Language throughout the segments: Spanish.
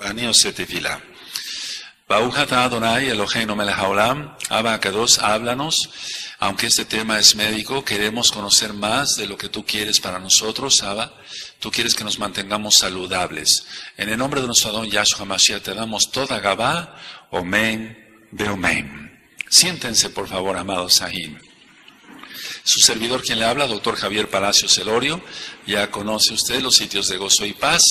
Anio Setefila. Baruch atah Adonai Eloheinu melech haolam, Abba Kadosh, háblanos. Aunque este tema es médico, queremos conocer más de lo que tú quieres para nosotros, Abba. Tú quieres que nos mantengamos saludables. En el nombre de nuestro Adón Yahshua HaMashiach te damos toda Gabá, Omen, Beomen. Siéntense, por favor, amados Sahim. Su servidor, quien le habla, doctor Javier Palacios Elorio. Ya conoce usted los sitios de Gozo y Paz.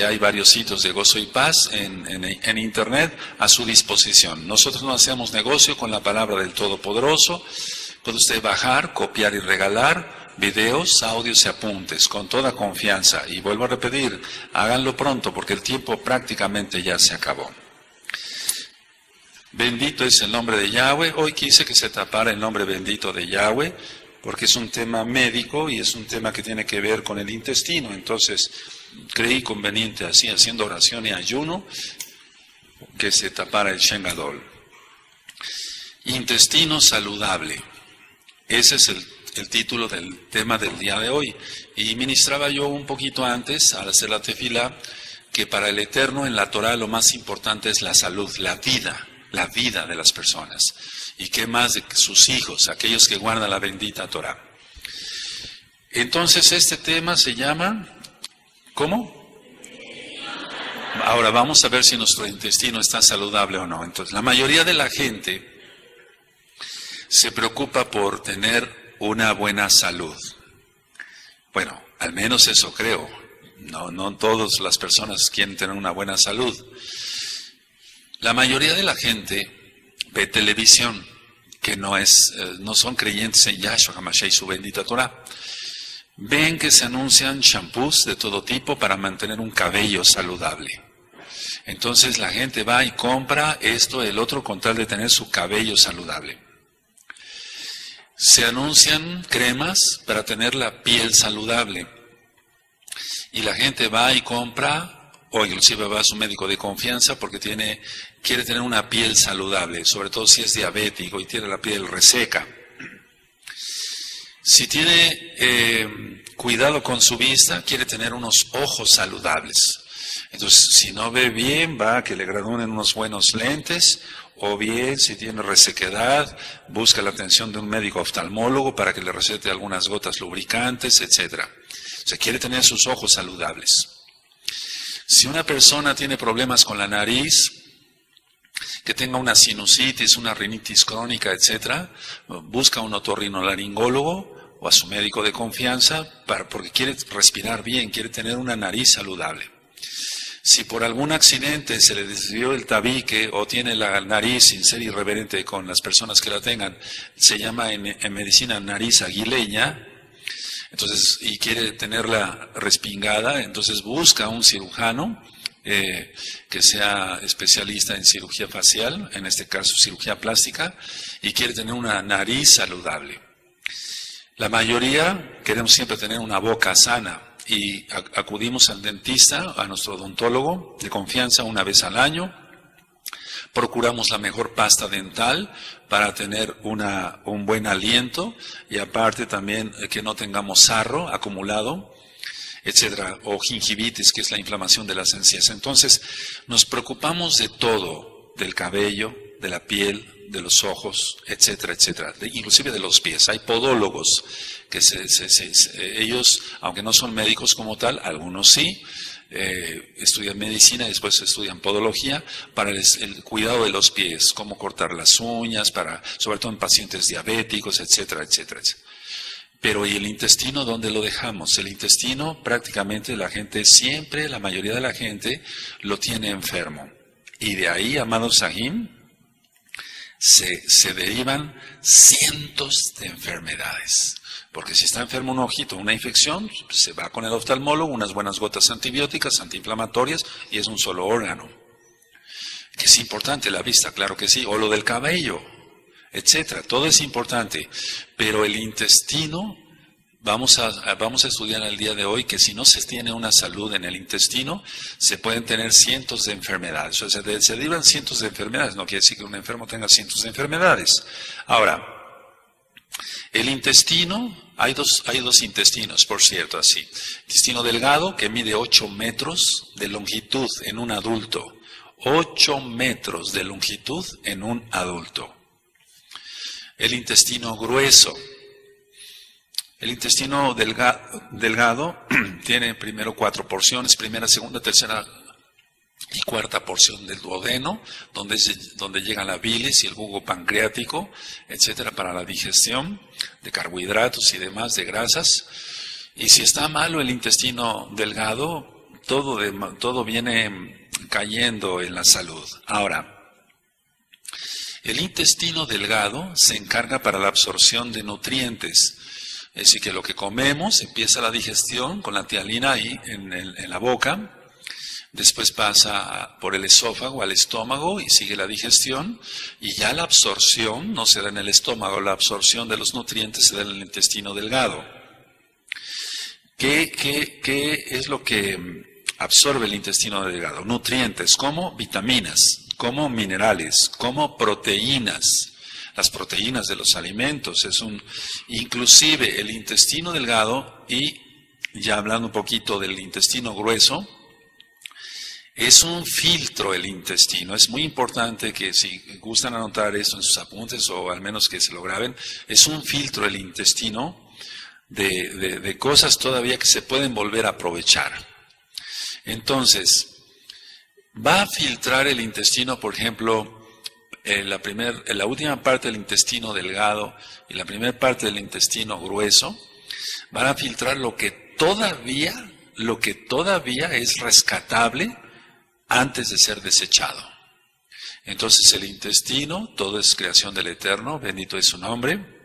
Hay varios sitios de Gozo y Paz en internet a su disposición. Nosotros no hacemos negocio con la palabra del Todopoderoso. Puede usted bajar, copiar y regalar videos, audios y apuntes con toda confianza. Y vuelvo a repetir, háganlo pronto porque el tiempo prácticamente ya se acabó. Bendito es el nombre de Yahweh. Hoy quise que se tapara el nombre bendito de Yahweh porque es un tema médico y es un tema que tiene que ver con el intestino. Entonces creí conveniente así, haciendo oración y ayuno, que se tapara el Shem Gadol. Intestino saludable. Ese es el título del tema del día de hoy. Y ministraba yo un poquito antes, al hacer la tefila, que para el Eterno en la Torah lo más importante es la salud, la vida de las personas. Y qué más de sus hijos, aquellos que guardan la bendita Torah. Entonces este tema se llama, ¿cómo? Ahora vamos a ver si nuestro intestino está saludable o no. Entonces la mayoría de la gente se preocupa por tener una buena salud. Bueno, al menos eso creo. No todas las personas quieren tener una buena salud. La mayoría de la gente ve televisión, que no son creyentes en Yahshua HaMashiach y su bendita Torah. Ven que se anuncian shampoos de todo tipo para mantener un cabello saludable. Entonces la gente va y compra esto, el otro, con tal de tener su cabello saludable. Se anuncian cremas para tener la piel saludable. Y la gente va y compra, o inclusive va a su médico de confianza porque quiere tener una piel saludable, sobre todo si es diabético y tiene la piel reseca. Si tiene cuidado con su vista, quiere tener unos ojos saludables. Entonces, si no ve bien, va a que le gradúen unos buenos lentes, o bien, si tiene resequedad, busca la atención de un médico oftalmólogo para que le recete algunas gotas lubricantes, etc. O sea, quiere tener sus ojos saludables. Si una persona tiene problemas con la nariz, que tenga una sinusitis, una rinitis crónica, etc., busca un otorrinolaringólogo o a su médico de confianza porque quiere respirar bien, quiere tener una nariz saludable. Si por algún accidente se le desvió el tabique o tiene la nariz, sin ser irreverente con las personas que la tengan, se llama en medicina nariz aguileña, entonces, y quiere tenerla respingada, entonces busca un cirujano que sea especialista en cirugía facial, en este caso cirugía plástica, y quiere tener una nariz saludable. La mayoría queremos siempre tener una boca sana y acudimos al dentista, a nuestro odontólogo de confianza una vez al año. Procuramos la mejor pasta dental para tener un buen aliento y aparte también que no tengamos sarro acumulado, etcétera, o gingivitis, que es la inflamación de las encías. Entonces, nos preocupamos de todo, del cabello, de la piel, de los ojos, etcétera, etcétera, inclusive de los pies. Hay podólogos que ellos, aunque no son médicos como tal, algunos sí, estudian medicina y después estudian podología para el cuidado de los pies, cómo cortar las uñas, sobre todo en pacientes diabéticos, etcétera, etcétera, etcétera. Pero ¿y el intestino dónde lo dejamos? El intestino prácticamente la mayoría de la gente lo tiene enfermo. Y de ahí, amados Sahim, se derivan cientos de enfermedades. Porque si está enfermo un ojito, una infección, se va con el oftalmólogo, unas buenas gotas antibióticas, antiinflamatorias, y es un solo órgano. Que es importante la vista, claro que sí, o lo del cabello, etcétera. Todo es importante, pero el intestino, vamos a estudiar el día de hoy que si no se tiene una salud en el intestino, se pueden tener cientos de enfermedades. O sea, se derivan cientos de enfermedades, no quiere decir que un enfermo tenga cientos de enfermedades. Ahora, El intestino, hay dos intestinos, por cierto, así. Intestino delgado, que mide 8 metros de longitud en un adulto. 8 metros de longitud en un adulto. El intestino grueso. El intestino delgado tiene primero 4 porciones, primera, segunda, tercera y cuarta porción del duodeno, donde llega la bilis y el jugo pancreático, etcétera, para la digestión de carbohidratos y demás, de grasas. Y si está malo el intestino delgado, todo viene cayendo en la salud. Ahora, el intestino delgado se encarga para la absorción de nutrientes. Es decir, que lo que comemos empieza la digestión con la tialina ahí en la boca. Después pasa por el esófago al estómago y sigue la digestión, y ya la absorción no se da en el estómago, la absorción de los nutrientes se da en el intestino delgado. ¿Qué es lo que absorbe el intestino delgado? Nutrientes como vitaminas, como minerales, como proteínas. Las proteínas de los alimentos, inclusive el intestino delgado, y ya hablando un poquito del intestino grueso, es un filtro el intestino. Es muy importante que si gustan anotar esto en sus apuntes o al menos que se lo graben, es un filtro el intestino de cosas todavía que se pueden volver a aprovechar. Entonces, va a filtrar el intestino, por ejemplo, la última parte del intestino delgado y la primera parte del intestino grueso, van a filtrar lo que todavía es rescatable antes de ser desechado. Entonces el intestino, todo es creación del Eterno, bendito es su nombre.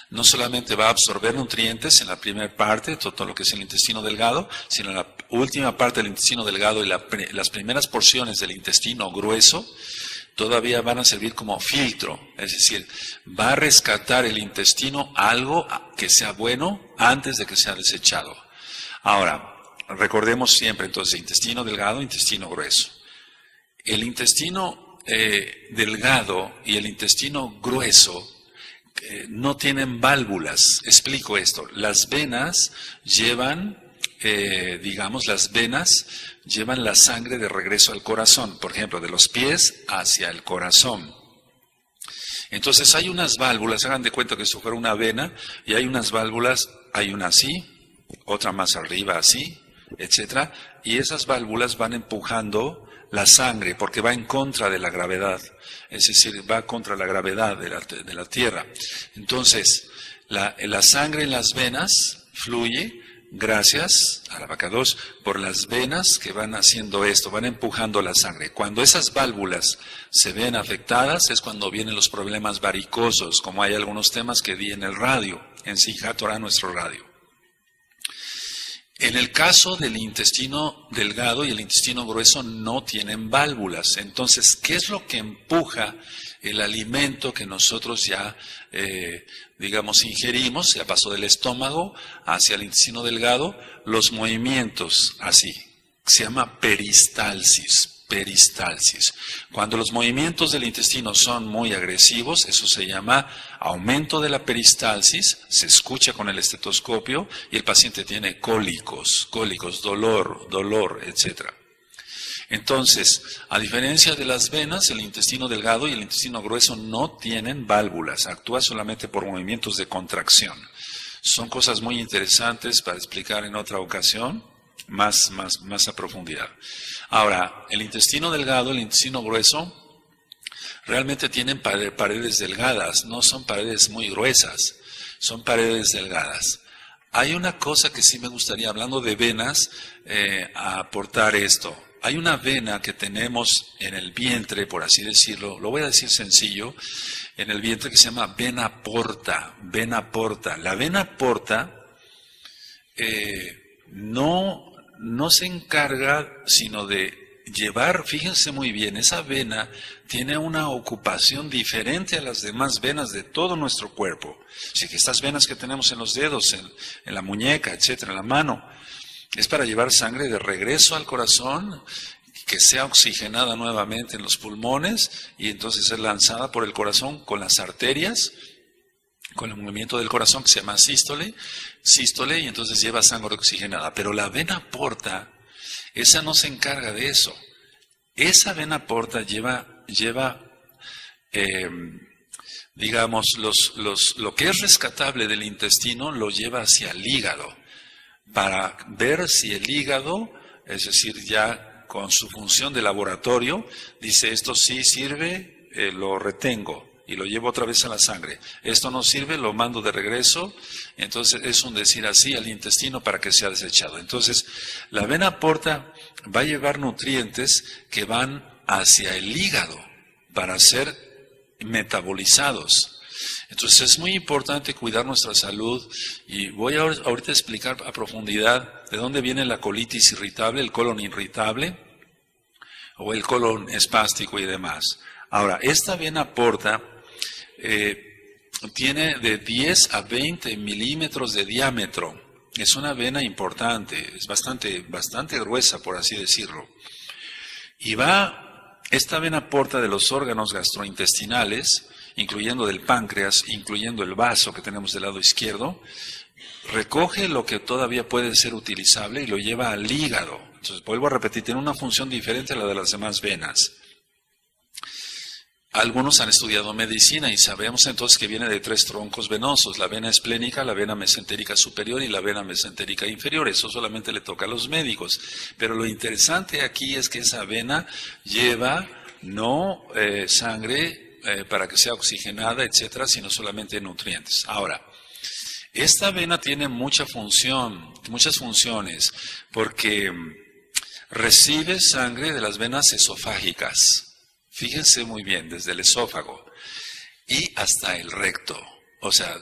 No solamente va a absorber nutrientes en la primera parte, todo lo que es el intestino delgado, sino en la última parte del intestino delgado y las primeras porciones del intestino grueso, todavía van a servir como filtro. Es decir, va a rescatar el intestino algo que sea bueno antes de que sea desechado. Ahora, recordemos siempre entonces intestino delgado, intestino grueso. El intestino delgado y el intestino grueso no tienen válvulas. Explico esto. Las venas llevan, las venas llevan la sangre de regreso al corazón. Por ejemplo, de los pies hacia el corazón. Entonces hay unas válvulas, hagan de cuenta que esto fuera una vena, y hay unas válvulas, hay una así, otra más arriba así, etcétera, y esas válvulas van empujando la sangre porque va en contra de la gravedad, es decir, va contra la gravedad de la tierra. Entonces, la sangre en las venas fluye gracias al abacados por las venas que van haciendo esto, van empujando la sangre. Cuando esas válvulas se ven afectadas es cuando vienen los problemas varicosos, como hay algunos temas que di en el radio, en Simchat Torah, nuestro radio. En el caso del intestino delgado y el intestino grueso no tienen válvulas. Entonces, ¿qué es lo que empuja el alimento que nosotros ya, ingerimos? Ya pasó del estómago hacia el intestino delgado, los movimientos así. Se llama peristalsis. Cuando los movimientos del intestino son muy agresivos, eso se llama aumento de la peristalsis, se escucha con el estetoscopio y el paciente tiene cólicos, dolor, etc. Entonces, a diferencia de las venas, el intestino delgado y el intestino grueso no tienen válvulas, actúa solamente por movimientos de contracción. Son cosas muy interesantes para explicar en otra ocasión, más a profundidad. Ahora, el intestino delgado, el intestino grueso, realmente tienen paredes delgadas, no son paredes muy gruesas, son paredes delgadas. Hay una cosa que sí me gustaría, hablando de venas, aportar esto. Hay una vena que tenemos en el vientre, por así decirlo, lo voy a decir sencillo, en el vientre, que se llama vena porta. La vena porta no se encarga sino de llevar, fíjense muy bien, esa vena tiene una ocupación diferente a las demás venas de todo nuestro cuerpo. Así que estas venas que tenemos en los dedos, en la muñeca, etcétera, en la mano, es para llevar sangre de regreso al corazón, que sea oxigenada nuevamente en los pulmones y entonces es lanzada por el corazón con las arterias con el movimiento del corazón que se llama sístole, y entonces lleva sangre oxigenada. Pero la vena porta, esa no se encarga de eso. Esa vena porta lleva digamos, lo que es rescatable del intestino lo lleva hacia el hígado, para ver si el hígado, es decir, ya con su función de laboratorio, dice esto sí sirve, lo retengo y lo llevo otra vez a la sangre. Esto no sirve, lo mando de regreso. Entonces es un decir así al intestino para que sea desechado. Entonces la vena porta va a llevar nutrientes que van hacia el hígado para ser metabolizados. Entonces es muy importante cuidar nuestra salud, y voy ahorita a explicar a profundidad de dónde viene la colitis irritable, el colon irritable o el colon espástico y demás. Ahora, esta vena porta tiene de 10 a 20 milímetros de diámetro. Es una vena importante, es bastante gruesa, por así decirlo. Y esta vena porta de los órganos gastrointestinales, incluyendo del páncreas, incluyendo el vaso que tenemos del lado izquierdo, recoge lo que todavía puede ser utilizable y lo lleva al hígado. Entonces, vuelvo a repetir, tiene una función diferente a la de las demás venas. Algunos han estudiado medicina y sabemos entonces que viene de 3 troncos venosos: la vena esplénica, la vena mesentérica superior y la vena mesentérica inferior. Eso solamente le toca a los médicos. Pero lo interesante aquí es que esa vena lleva no sangre para que sea oxigenada, etcétera, sino solamente nutrientes. Ahora, esta vena tiene muchas funciones, porque recibe sangre de las venas esofágicas. Fíjense muy bien, desde el esófago y hasta el recto. O sea,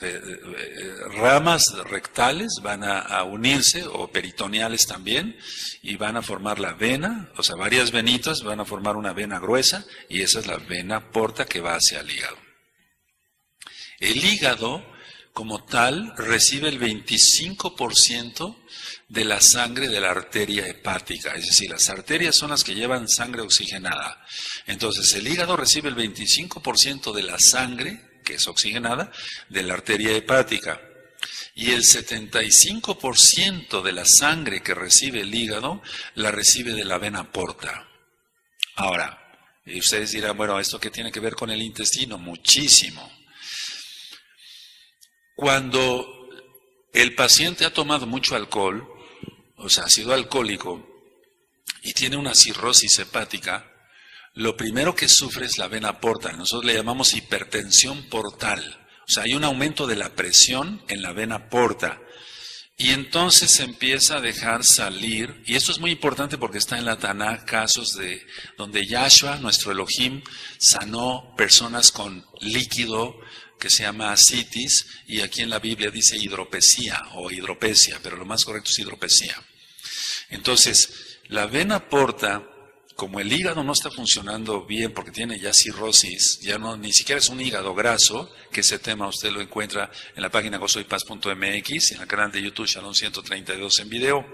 ramas rectales van a unirse, o peritoneales también, y van a formar la vena, o sea, varias venitas van a formar una vena gruesa, y esa es la vena porta que va hacia el hígado. El hígado, como tal, recibe el 25% de la sangre de la arteria hepática, es decir, las arterias son las que llevan sangre oxigenada. Entonces, el hígado recibe el 25% de la sangre, que es oxigenada, de la arteria hepática. Y el 75% de la sangre que recibe el hígado, la recibe de la vena porta. Ahora, y ustedes dirán, bueno, ¿esto qué tiene que ver con el intestino? Muchísimo. Cuando el paciente ha tomado mucho alcohol, o sea, ha sido alcohólico y tiene una cirrosis hepática, lo primero que sufre es la vena porta. Nosotros le llamamos hipertensión portal. O sea, hay un aumento de la presión en la vena porta. Y entonces se empieza a dejar salir, y esto es muy importante porque está en la Tanaj, casos donde Yahshua, nuestro Elohim, sanó personas con líquido que se llama ascitis, y aquí en la Biblia dice hidropesía o hidropesia, pero lo más correcto es hidropesía. Entonces, la vena porta, como el hígado no está funcionando bien porque tiene ya cirrosis, ya no, ni siquiera es un hígado graso, que ese tema usted lo encuentra en la página gozoypaz.mx y en el canal de YouTube Shalom 132 en video.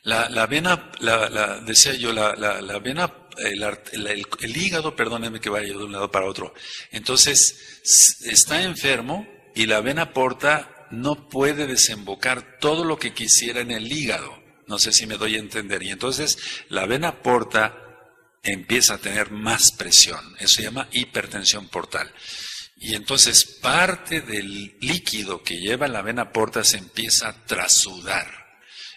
La vena, decía yo, la vena, el hígado, perdónenme que vaya de un lado para otro. Entonces, está enfermo y la vena porta no puede desembocar todo lo que quisiera en el hígado. No sé si me doy a entender. Y entonces, la vena porta empieza a tener más presión. Eso se llama hipertensión portal. Y entonces, parte del líquido que lleva la vena porta se empieza a trasudar.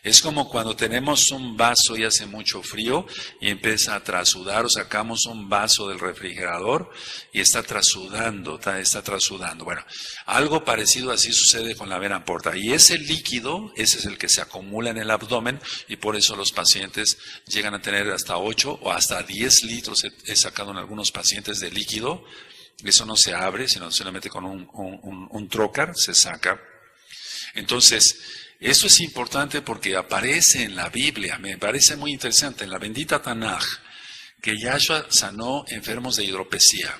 Es como cuando tenemos un vaso y hace mucho frío y empieza a trasudar, o sacamos un vaso del refrigerador y está trasudando. Bueno, algo parecido así sucede con la vena porta. Y ese líquido, ese es el que se acumula en el abdomen, y por eso los pacientes llegan a tener hasta 8 o hasta 10 litros, he sacado en algunos pacientes, de líquido. Eso no se abre, sino se le mete con un trocar, se saca. Entonces, eso es importante porque aparece en la Biblia, me parece muy interesante, en la bendita Tanaj, que Yahshua sanó enfermos de hidropesía.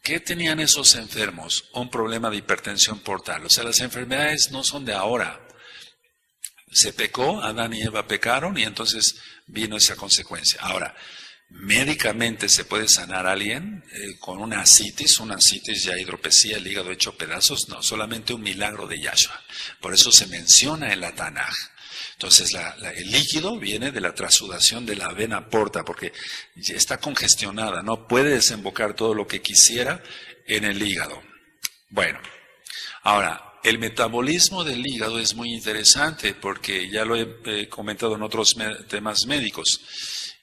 ¿Qué tenían esos enfermos? Un problema de hipertensión portal. O sea, las enfermedades no son de ahora. Se pecó, Adán y Eva pecaron, y entonces vino esa consecuencia. Ahora, Médicamente se puede sanar a alguien con una ascitis ya hidropesía, el hígado hecho pedazos, no, solamente un milagro de Yahshua. Por eso se menciona en la Tanaj. Entonces el líquido viene de la trasudación de la vena porta, porque está congestionada, no puede desembocar todo lo que quisiera en el hígado. Bueno, ahora, el metabolismo del hígado es muy interesante porque ya lo he comentado en otros temas médicos.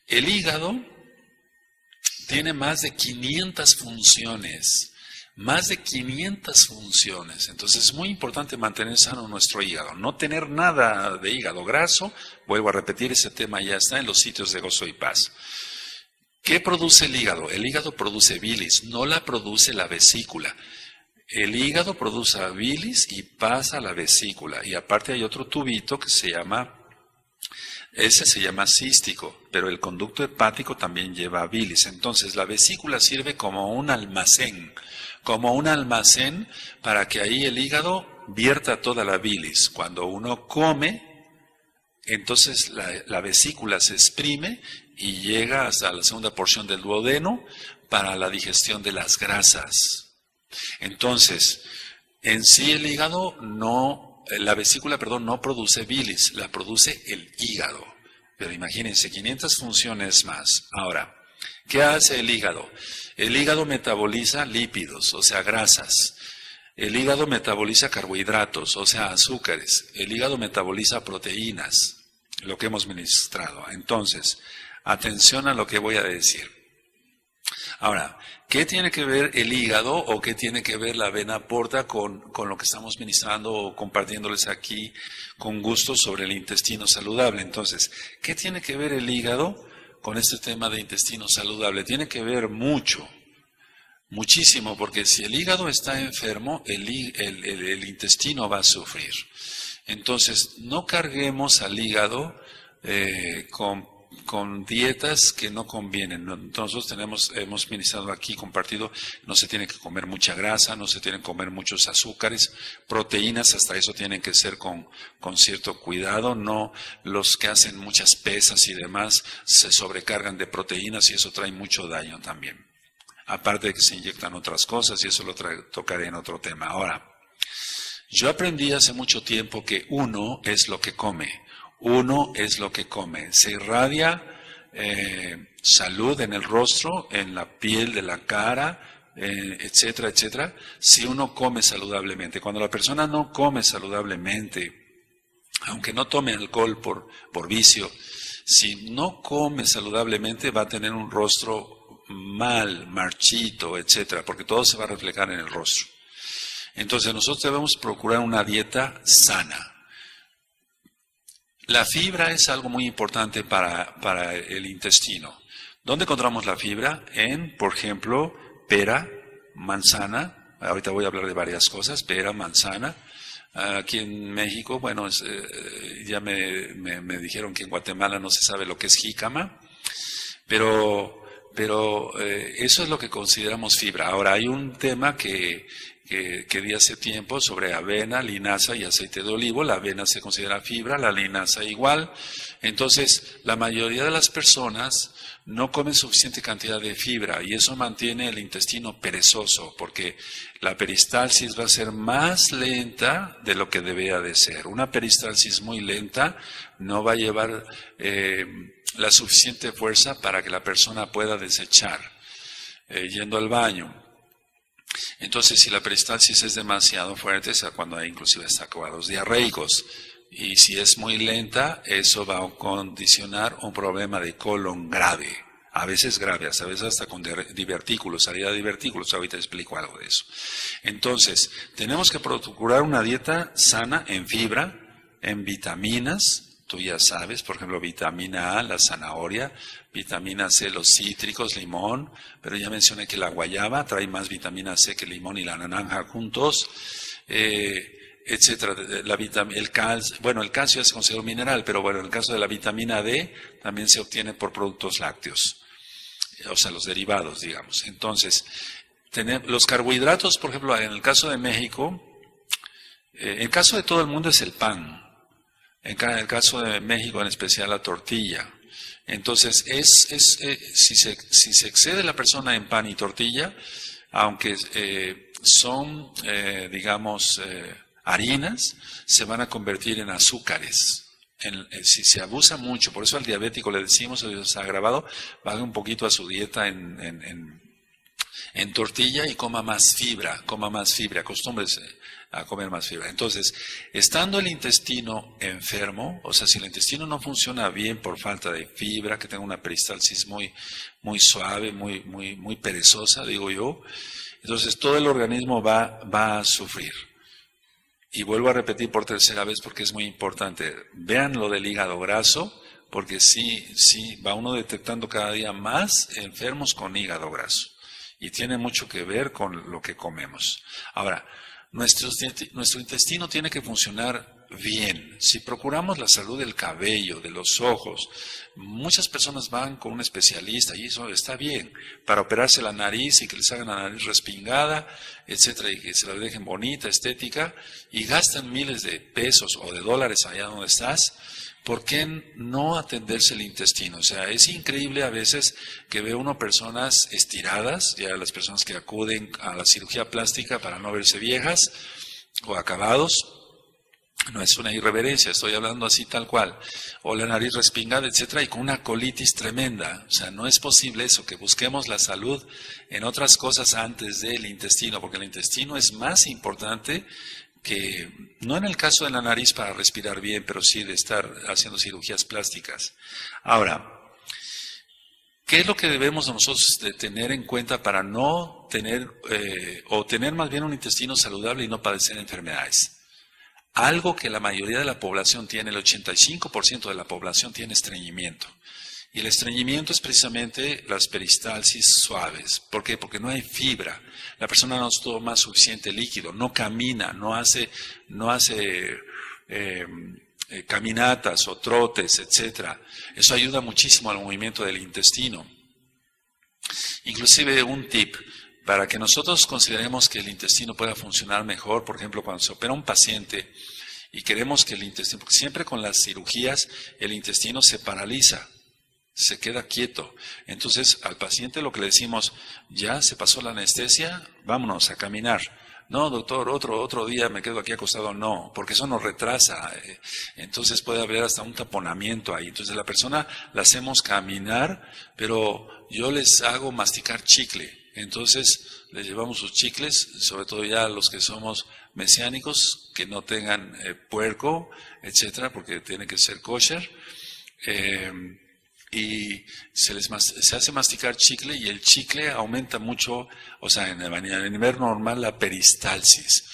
El hígado tiene más de 500 funciones. Más de 500 funciones. Entonces es muy importante mantener sano nuestro hígado. No tener nada de hígado graso. Vuelvo a repetir, ese tema ya está en los sitios de Gozo y Paz. ¿Qué produce el hígado? El hígado produce bilis, no la produce la vesícula. El hígado produce bilis y pasa a la vesícula. Y aparte hay otro tubito que se llama cístico, pero el conducto hepático también lleva bilis. Entonces la vesícula sirve como un almacén para que ahí el hígado vierta toda la bilis. Cuando uno come, entonces la vesícula se exprime y llega hasta la segunda porción del duodeno para la digestión de las grasas. Entonces, en sí el hígado la vesícula no produce bilis, la produce el hígado. Pero imagínense, 500 funciones más. Ahora, ¿qué hace el hígado? El hígado metaboliza lípidos, o sea, grasas. El hígado metaboliza carbohidratos, o sea, azúcares. El hígado metaboliza proteínas, lo que hemos ministrado. Entonces, atención a lo que voy a decir. Ahora, ¿qué tiene que ver el hígado o qué tiene que ver la vena porta con lo que estamos ministrando o compartiéndoles aquí con gusto sobre el intestino saludable? Entonces, ¿qué tiene que ver el hígado con este tema de intestino saludable? Tiene que ver muchísimo, porque si el hígado está enfermo, el intestino va a sufrir. Entonces, no carguemos al hígado con dietas que no convienen. Nosotros hemos ministrado aquí, compartido, no se tiene que comer mucha grasa, no se tienen que comer muchos azúcares, proteínas, hasta eso tienen que ser con cierto cuidado, no los que hacen muchas pesas y demás se sobrecargan de proteínas y eso trae mucho daño también. Aparte de que se inyectan otras cosas y eso lo tocaré en otro tema. Ahora, yo aprendí hace mucho tiempo que uno es lo que come. Uno es lo que come. Se irradia salud en el rostro, en la piel de la cara, etcétera, etcétera, si uno come saludablemente. Cuando la persona no come saludablemente, aunque no tome alcohol por vicio, si no come saludablemente va a tener un rostro mal, marchito, etcétera, porque todo se va a reflejar en el rostro. Entonces nosotros debemos procurar una dieta sana. La fibra es algo muy importante para el intestino. ¿Dónde encontramos la fibra? Por ejemplo, pera, manzana. Ahorita voy a hablar de varias cosas. Pera, manzana. Aquí en México, bueno, ya me dijeron que en Guatemala no se sabe lo que es jícama. Pero eso es lo que consideramos fibra. Ahora, hay un tema que di hace tiempo sobre avena, linaza y aceite de olivo. La avena se considera fibra, la linaza igual. Entonces, la mayoría de las personas no comen suficiente cantidad de fibra y eso mantiene el intestino perezoso porque la peristalsis va a ser más lenta de lo que debería de ser. Una peristalsis muy lenta no va a llevar la suficiente fuerza para que la persona pueda desechar yendo al baño. Entonces, si la peristalsis es demasiado fuerte, es cuando hay inclusive hasta cuadros diarreicos. Y si es muy lenta, eso va a condicionar un problema de colon grave. A veces grave, a veces hasta con divertículos, salida de divertículos. Ahorita explico algo de eso. Entonces, tenemos que procurar una dieta sana en fibra, en vitaminas. Tú ya sabes, por ejemplo, vitamina A, la zanahoria, vitamina C, los cítricos, limón, pero ya mencioné que la guayaba trae más vitamina C que el limón y la naranja juntos, etcétera. El calcio ya se considera un mineral, pero bueno, en el caso de la vitamina D también se obtiene por productos lácteos, o sea, los derivados, digamos. Entonces, los carbohidratos, por ejemplo, en el caso de México, el caso de todo el mundo es el pan. En el caso de México, en especial la tortilla. Entonces, si se excede la persona en pan y tortilla, aunque son, digamos, harinas, se van a convertir en azúcares. Si se abusa mucho, por eso al diabético le decimos, se ha agravado, baje un poquito a su dieta en tortilla y coma más fibra, acostúmbrese a comer más fibra. Entonces, estando el intestino enfermo, o sea, si el intestino no funciona bien por falta de fibra, que tenga una peristalsis muy suave, muy perezosa, digo yo, entonces todo el organismo va a sufrir. Y vuelvo a repetir por tercera vez porque es muy importante. Vean lo del hígado graso, porque sí, va uno detectando cada día más enfermos con hígado graso. Y tiene mucho que ver con lo que comemos. Ahora, nuestro intestino tiene que funcionar bien. Si procuramos la salud del cabello, de los ojos, muchas personas van con un especialista y eso está bien, para operarse la nariz y que les hagan la nariz respingada, etcétera, y que se la dejen bonita, estética, y gastan miles de pesos o de dólares allá donde estás. ¿Por qué no atenderse el intestino? O sea, es increíble a veces que ve uno personas estiradas, ya las personas que acuden a la cirugía plástica para no verse viejas o acabados. No es una irreverencia, estoy hablando así tal cual. O la nariz respingada, etcétera, y con una colitis tremenda. O sea, no es posible eso, que busquemos la salud en otras cosas antes del intestino, porque el intestino es más importante que, no en el caso de la nariz para respirar bien, pero sí de estar haciendo cirugías plásticas. Ahora, ¿qué es lo que debemos nosotros de tener en cuenta para no tener, o tener más bien un intestino saludable y no padecer enfermedades? Algo que la mayoría de la población tiene, el 85% de la población tiene estreñimiento. Y el estreñimiento es precisamente las peristalsis suaves. ¿Por qué? Porque no hay fibra. La persona no toma suficiente líquido, no camina, no hace caminatas o trotes, etcétera. Eso ayuda muchísimo al movimiento del intestino. Inclusive un tip, para que nosotros consideremos que el intestino pueda funcionar mejor, por ejemplo, cuando se opera un paciente y queremos que el intestino, porque siempre con las cirugías el intestino se paraliza, se queda quieto. Entonces al paciente lo que le decimos, ya se pasó la anestesia, vámonos a caminar. No, doctor, otro día me quedo aquí acostado. No, porque eso nos retrasa. Entonces puede haber hasta un taponamiento ahí. Entonces la persona la hacemos caminar, pero yo les hago masticar chicle. Entonces les llevamos sus chicles, sobre todo ya los que somos mesiánicos, que no tengan puerco, etcétera, porque tiene que ser kosher. Y se hace masticar chicle y el chicle aumenta mucho, o sea, en el nivel normal la peristalsis.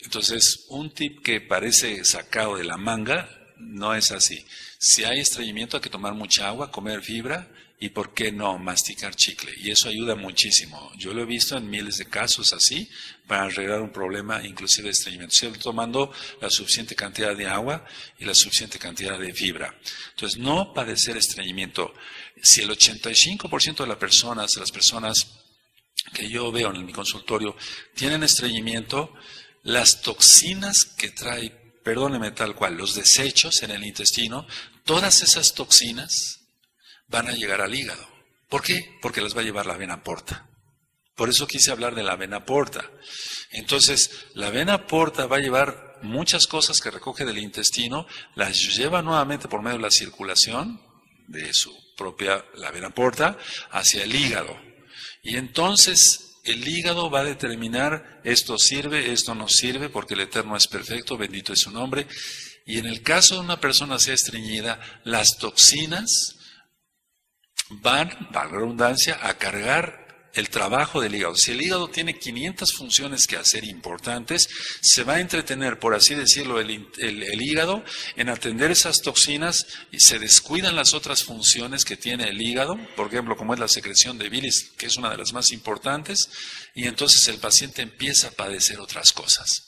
Entonces, un tip que parece sacado de la manga, no es así. Si hay estreñimiento hay que tomar mucha agua, comer fibra y, ¿por qué no?, masticar chicle. Y eso ayuda muchísimo. Yo lo he visto en miles de casos así, para arreglar un problema inclusive de estreñimiento. Siempre tomando la suficiente cantidad de agua y la suficiente cantidad de fibra. Entonces, no padecer estreñimiento. Si el 85% de las personas que yo veo en mi consultorio tienen estreñimiento, las toxinas que trae, perdóneme tal cual, los desechos en el intestino, todas esas toxinas van a llegar al hígado. ¿Por qué? Porque las va a llevar la vena porta. Por eso quise hablar de la vena porta. Entonces, la vena porta va a llevar muchas cosas que recoge del intestino, las lleva nuevamente por medio de la circulación de su propia, la vena porta, hacia el hígado. Y entonces el hígado va a determinar, esto sirve, esto no sirve, porque el Eterno es perfecto, bendito es su nombre. Y en el caso de una persona sea estreñida, las toxinas van, valga la redundancia, a cargar el trabajo del hígado. Si el hígado tiene 500 funciones que hacer importantes, se va a entretener, por así decirlo, el hígado en atender esas toxinas y se descuidan las otras funciones que tiene el hígado, por ejemplo, como es la secreción de bilis, que es una de las más importantes, y entonces el paciente empieza a padecer otras cosas.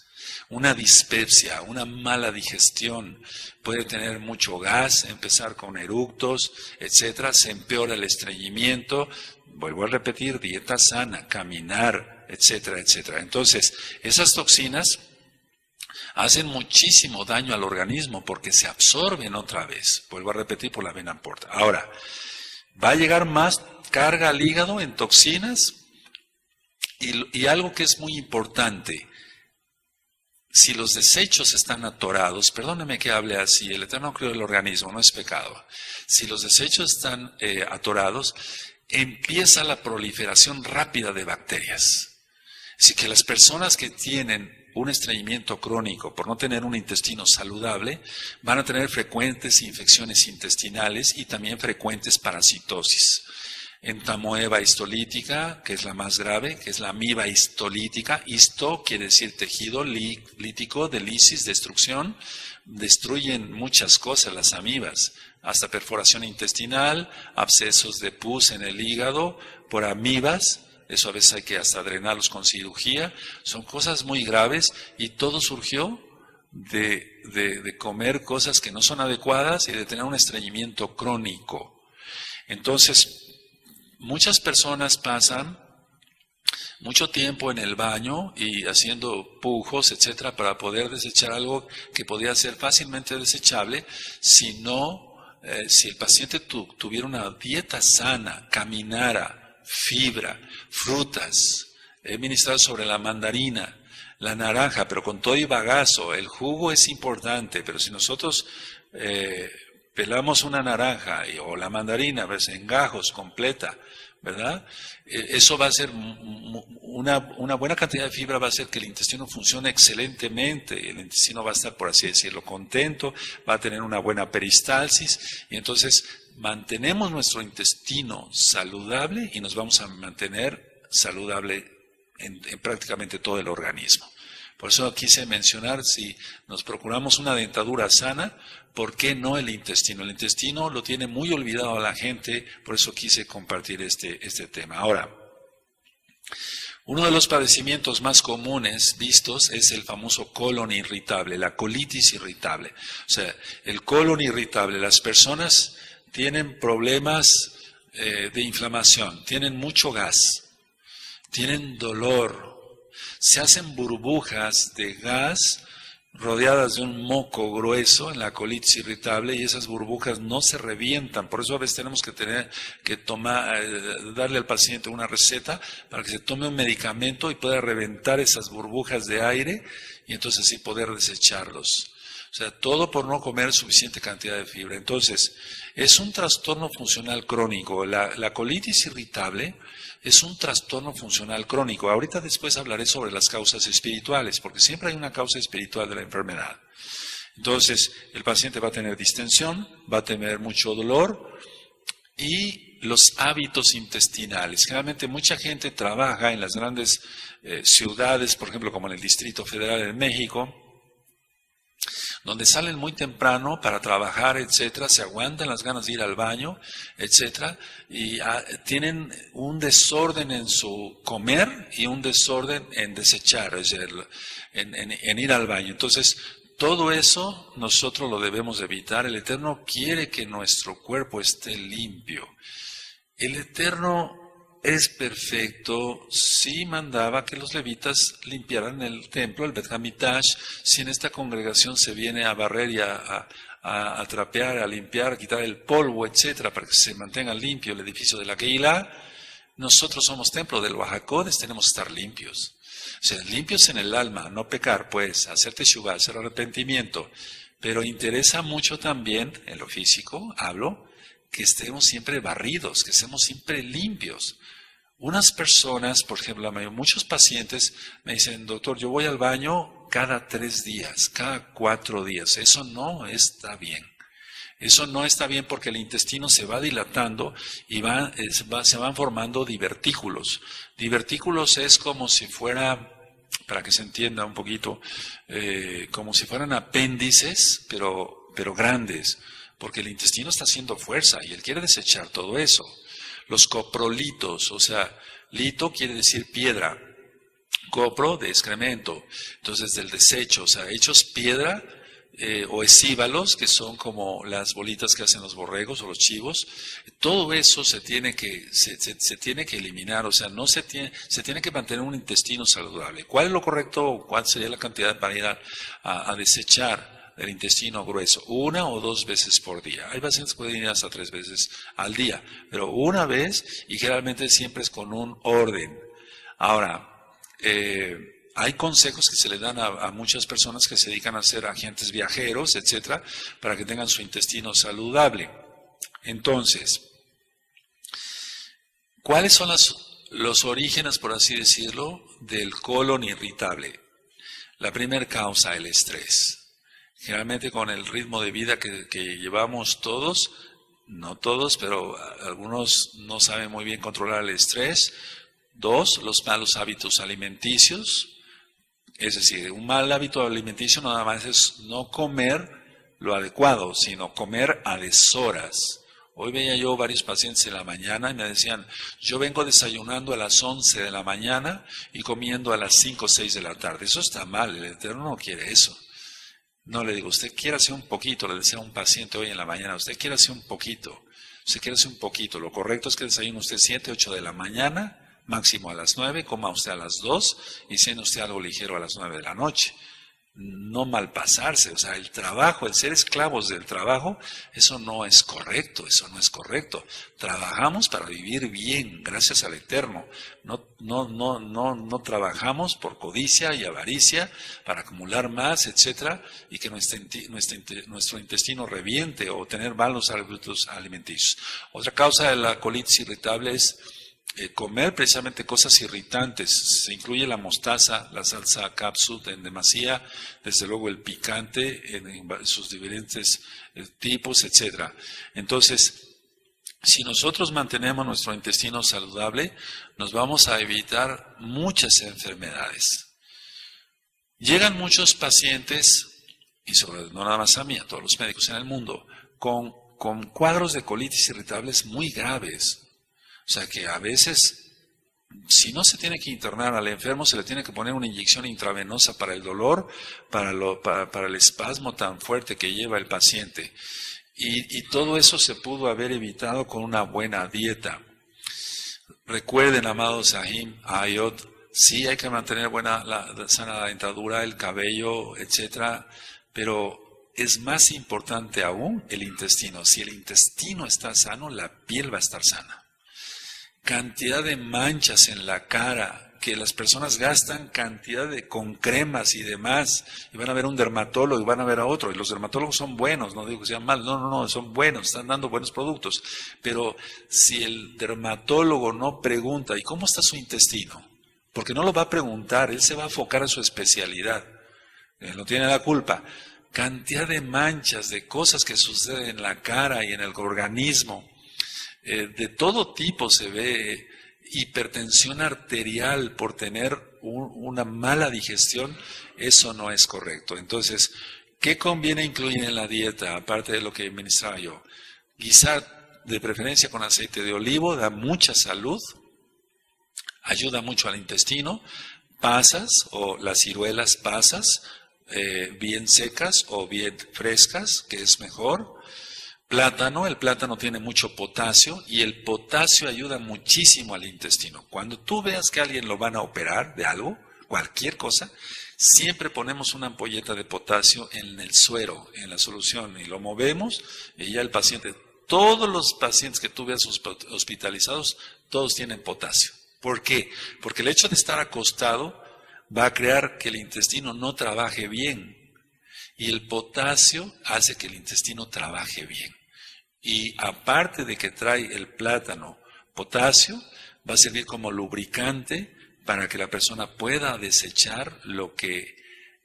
Una dispepsia, una mala digestión, puede tener mucho gas, empezar con eructos, etcétera, se empeora el estreñimiento. Vuelvo a repetir, dieta sana, caminar, etcétera, etcétera. Entonces, esas toxinas hacen muchísimo daño al organismo porque se absorben otra vez. Vuelvo a repetir, por la vena porta. Ahora, va a llegar más carga al hígado en toxinas y algo que es muy importante. Si los desechos están atorados, perdóneme que hable así, el Eterno creó el organismo, no es pecado. Si los desechos están atorados, empieza la proliferación rápida de bacterias. Así que las personas que tienen un estreñimiento crónico por no tener un intestino saludable, van a tener frecuentes infecciones intestinales y también frecuentes parasitosis. Entamoeba histolítica, que es la más grave, que es la amiba histolítica. Histo quiere decir tejido, lítico, de lisis, destrucción. Destruyen muchas cosas las amibas, hasta perforación intestinal, abscesos de pus en el hígado por amibas. Eso a veces hay que hasta drenarlos con cirugía. Son cosas muy graves y todo surgió de comer cosas que no son adecuadas y de tener un estreñimiento crónico. Entonces, muchas personas pasan mucho tiempo en el baño y haciendo pujos, etcétera, para poder desechar algo que podría ser fácilmente desechable si el paciente tuviera una dieta sana, caminara, fibra, frutas. He ministrado sobre la mandarina, la naranja, pero con todo y bagazo. El jugo es importante, pero si nosotros pelamos una naranja o la mandarina, pues, en gajos completa, ¿verdad? Eso va a ser una buena cantidad de fibra, va a hacer que el intestino funcione excelentemente. El intestino va a estar, por así decirlo, contento, va a tener una buena peristalsis y entonces mantenemos nuestro intestino saludable y nos vamos a mantener saludable en prácticamente todo el organismo. Por eso quise mencionar, si nos procuramos una dentadura sana, ¿por qué no el intestino? El intestino lo tiene muy olvidado a la gente, por eso quise compartir este tema. Ahora, uno de los padecimientos más comunes vistos es el famoso colon irritable, la colitis irritable. O sea, el colon irritable, las personas tienen problemas de inflamación, tienen mucho gas, tienen dolor, se hacen burbujas de gas rodeadas de un moco grueso en la colitis irritable y esas burbujas no se revientan. Por eso a veces tenemos que darle al paciente una receta para que se tome un medicamento y pueda reventar esas burbujas de aire y entonces así poder desecharlos. O sea, todo por no comer suficiente cantidad de fibra. Entonces, es un trastorno funcional crónico. La colitis irritable es un trastorno funcional crónico. Ahorita después hablaré sobre las causas espirituales, porque siempre hay una causa espiritual de la enfermedad. Entonces, el paciente va a tener distensión, va a tener mucho dolor y los hábitos intestinales. Generalmente mucha gente trabaja en las grandes ciudades, por ejemplo, como en el Distrito Federal de México, donde salen muy temprano para trabajar, etcétera, se aguantan las ganas de ir al baño, etcétera, y tienen un desorden en su comer y un desorden en desechar, es decir, en ir al baño. Entonces, todo eso nosotros lo debemos evitar. El Eterno quiere que nuestro cuerpo esté limpio. El Eterno es perfecto, sí mandaba que los levitas limpiaran el templo, el Bet Hamikdash. Si en esta congregación se viene a barrer y a trapear, a limpiar, a quitar el polvo, etcétera, para que se mantenga limpio el edificio de la Keilah, nosotros somos templo del Oaxacodes, tenemos que estar limpios. O sea, limpios en el alma, no pecar, pues, hacer teshuvah, hacer arrepentimiento. Pero interesa mucho también, en lo físico, hablo, que estemos siempre barridos, que estemos siempre limpios. Unas personas, por ejemplo, muchos pacientes me dicen, doctor, yo voy al baño cada 3 días, cada 4 días. Eso no está bien. Eso no está bien porque el intestino se va dilatando y se van formando divertículos. Divertículos es como si fuera, para que se entienda un poquito, como si fueran apéndices, pero grandes. Porque el intestino está haciendo fuerza y él quiere desechar todo eso. Los coprolitos, o sea, lito quiere decir piedra, copro de excremento, entonces del desecho, o sea, hechos piedra, o escíbalos, que son como las bolitas que hacen los borregos o los chivos. Todo eso se tiene que eliminar, o sea, se tiene que mantener un intestino saludable. ¿Cuál es lo correcto o cuál sería la cantidad para ir a desechar del intestino grueso? 1 o 2 veces por día. Hay pacientes que pueden ir hasta 3 veces al día, pero una vez, y generalmente siempre es con un orden. Ahora, hay consejos que se le dan a muchas personas que se dedican a ser agentes viajeros, etcétera, para que tengan su intestino saludable. Entonces, ¿cuáles son los orígenes, por así decirlo, del colon irritable? La primera causa, el estrés. Generalmente con el ritmo de vida que llevamos todos, no todos, pero algunos no saben muy bien controlar el estrés. 2, los malos hábitos alimenticios. Es decir, un mal hábito alimenticio no nada más es no comer lo adecuado, sino comer a deshoras. Hoy veía yo varios pacientes en la mañana y me decían, yo vengo desayunando a las 11 de la mañana y comiendo a las 5 o 6 de la tarde. Eso está mal, el Eterno no quiere eso. No, le digo, usted quiere hacer un poquito, le decía a un paciente hoy en la mañana, usted quiere hacer un poquito, lo correcto es que desayune usted 7, 8 de la mañana, máximo a las 9, coma usted a las 2 y cene usted algo ligero a las 9 de la noche. No malpasarse, o sea, el trabajo, el ser esclavos del trabajo, eso no es correcto, Trabajamos para vivir bien, gracias al Eterno. No trabajamos por codicia y avaricia para acumular más, etcétera, y que nuestro intestino reviente o tener malos hábitos alimenticios. Otra causa de la colitis irritable es comer precisamente cosas irritantes. Se incluye la mostaza, la salsa capsule en demasía, desde luego el picante en sus diferentes tipos, etcétera. Entonces, si nosotros mantenemos nuestro intestino saludable, nos vamos a evitar muchas enfermedades. Llegan muchos pacientes, y no nada más a mí, a todos los médicos en el mundo, con cuadros de colitis irritables muy graves. O sea que a veces, si no se tiene que internar al enfermo, se le tiene que poner una inyección intravenosa para el dolor, para el espasmo tan fuerte que lleva el paciente. Y todo eso se pudo haber evitado con una buena dieta. Recuerden, amados Sahim, Ayot, sí hay que mantener sana dentadura, el cabello, etcétera, pero es más importante aún el intestino. Si el intestino está sano, la piel va a estar sana. Cantidad de manchas en la cara, que las personas gastan con cremas y demás, y van a ver un dermatólogo y van a ver a otro, y los dermatólogos son buenos, no digo que sean malos, no, son buenos, están dando buenos productos, pero si el dermatólogo no pregunta, ¿y cómo está su intestino? Porque no lo va a preguntar, él se va a enfocar a su especialidad, él no tiene la culpa. Cantidad de manchas, de cosas que suceden en la cara y en el organismo, de todo tipo se ve. Hipertensión arterial por tener una mala digestión, eso no es correcto. Entonces, ¿qué conviene incluir en la dieta, aparte de lo que ministraba yo? Guisar de preferencia con aceite de olivo, da mucha salud, ayuda mucho al intestino. Pasas o las ciruelas pasas, bien secas o bien frescas, que es mejor. Plátano, el plátano tiene mucho potasio y el potasio ayuda muchísimo al intestino. Cuando tú veas que a alguien lo van a operar de algo, cualquier cosa, siempre ponemos una ampolleta de potasio en el suero, en la solución, y lo movemos y ya el paciente, todos los pacientes que tú veas hospitalizados, todos tienen potasio. ¿Por qué? Porque el hecho de estar acostado va a crear que el intestino no trabaje bien y el potasio hace que el intestino trabaje bien. Y aparte de que trae el plátano potasio, va a servir como lubricante para que la persona pueda desechar lo que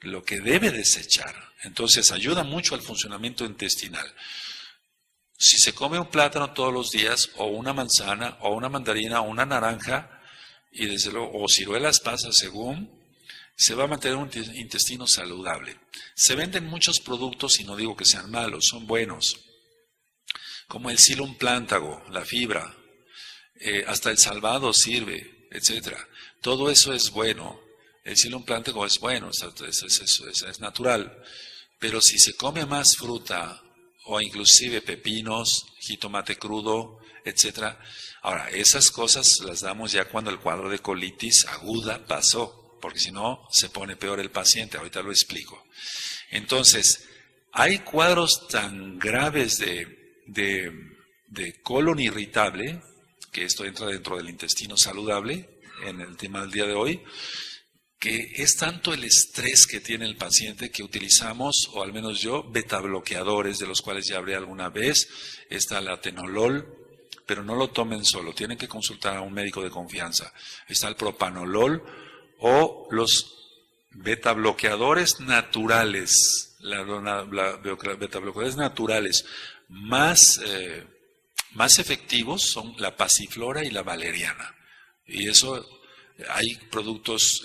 debe desechar. Entonces ayuda mucho al funcionamiento intestinal. Si se come un plátano todos los días, o una manzana, o una mandarina, o una naranja, y desde luego, o ciruelas pasas según, se va a mantener un intestino saludable. Se venden muchos productos, y no digo que sean malos, son buenos, como el psyllium plantago, la fibra, hasta el salvado sirve, etc. Todo eso es bueno. El psyllium plantago es bueno, es natural. Pero si se come más fruta o inclusive pepinos, jitomate crudo, etcétera, ahora esas cosas las damos ya cuando el cuadro de colitis aguda pasó, porque si no se pone peor el paciente, ahorita lo explico. Entonces, hay cuadros tan graves de colon irritable, que esto entra dentro del intestino saludable, en el tema del día de hoy, que es tanto el estrés que tiene el paciente que utilizamos, o al menos yo, beta bloqueadores, de los cuales ya hablé alguna vez. Está el atenolol, pero no lo tomen solo, tienen que consultar a un médico de confianza. Está el propanolol o los beta bloqueadores naturales, beta bloqueadores naturales más efectivos son la pasiflora y la valeriana. Y eso, hay productos,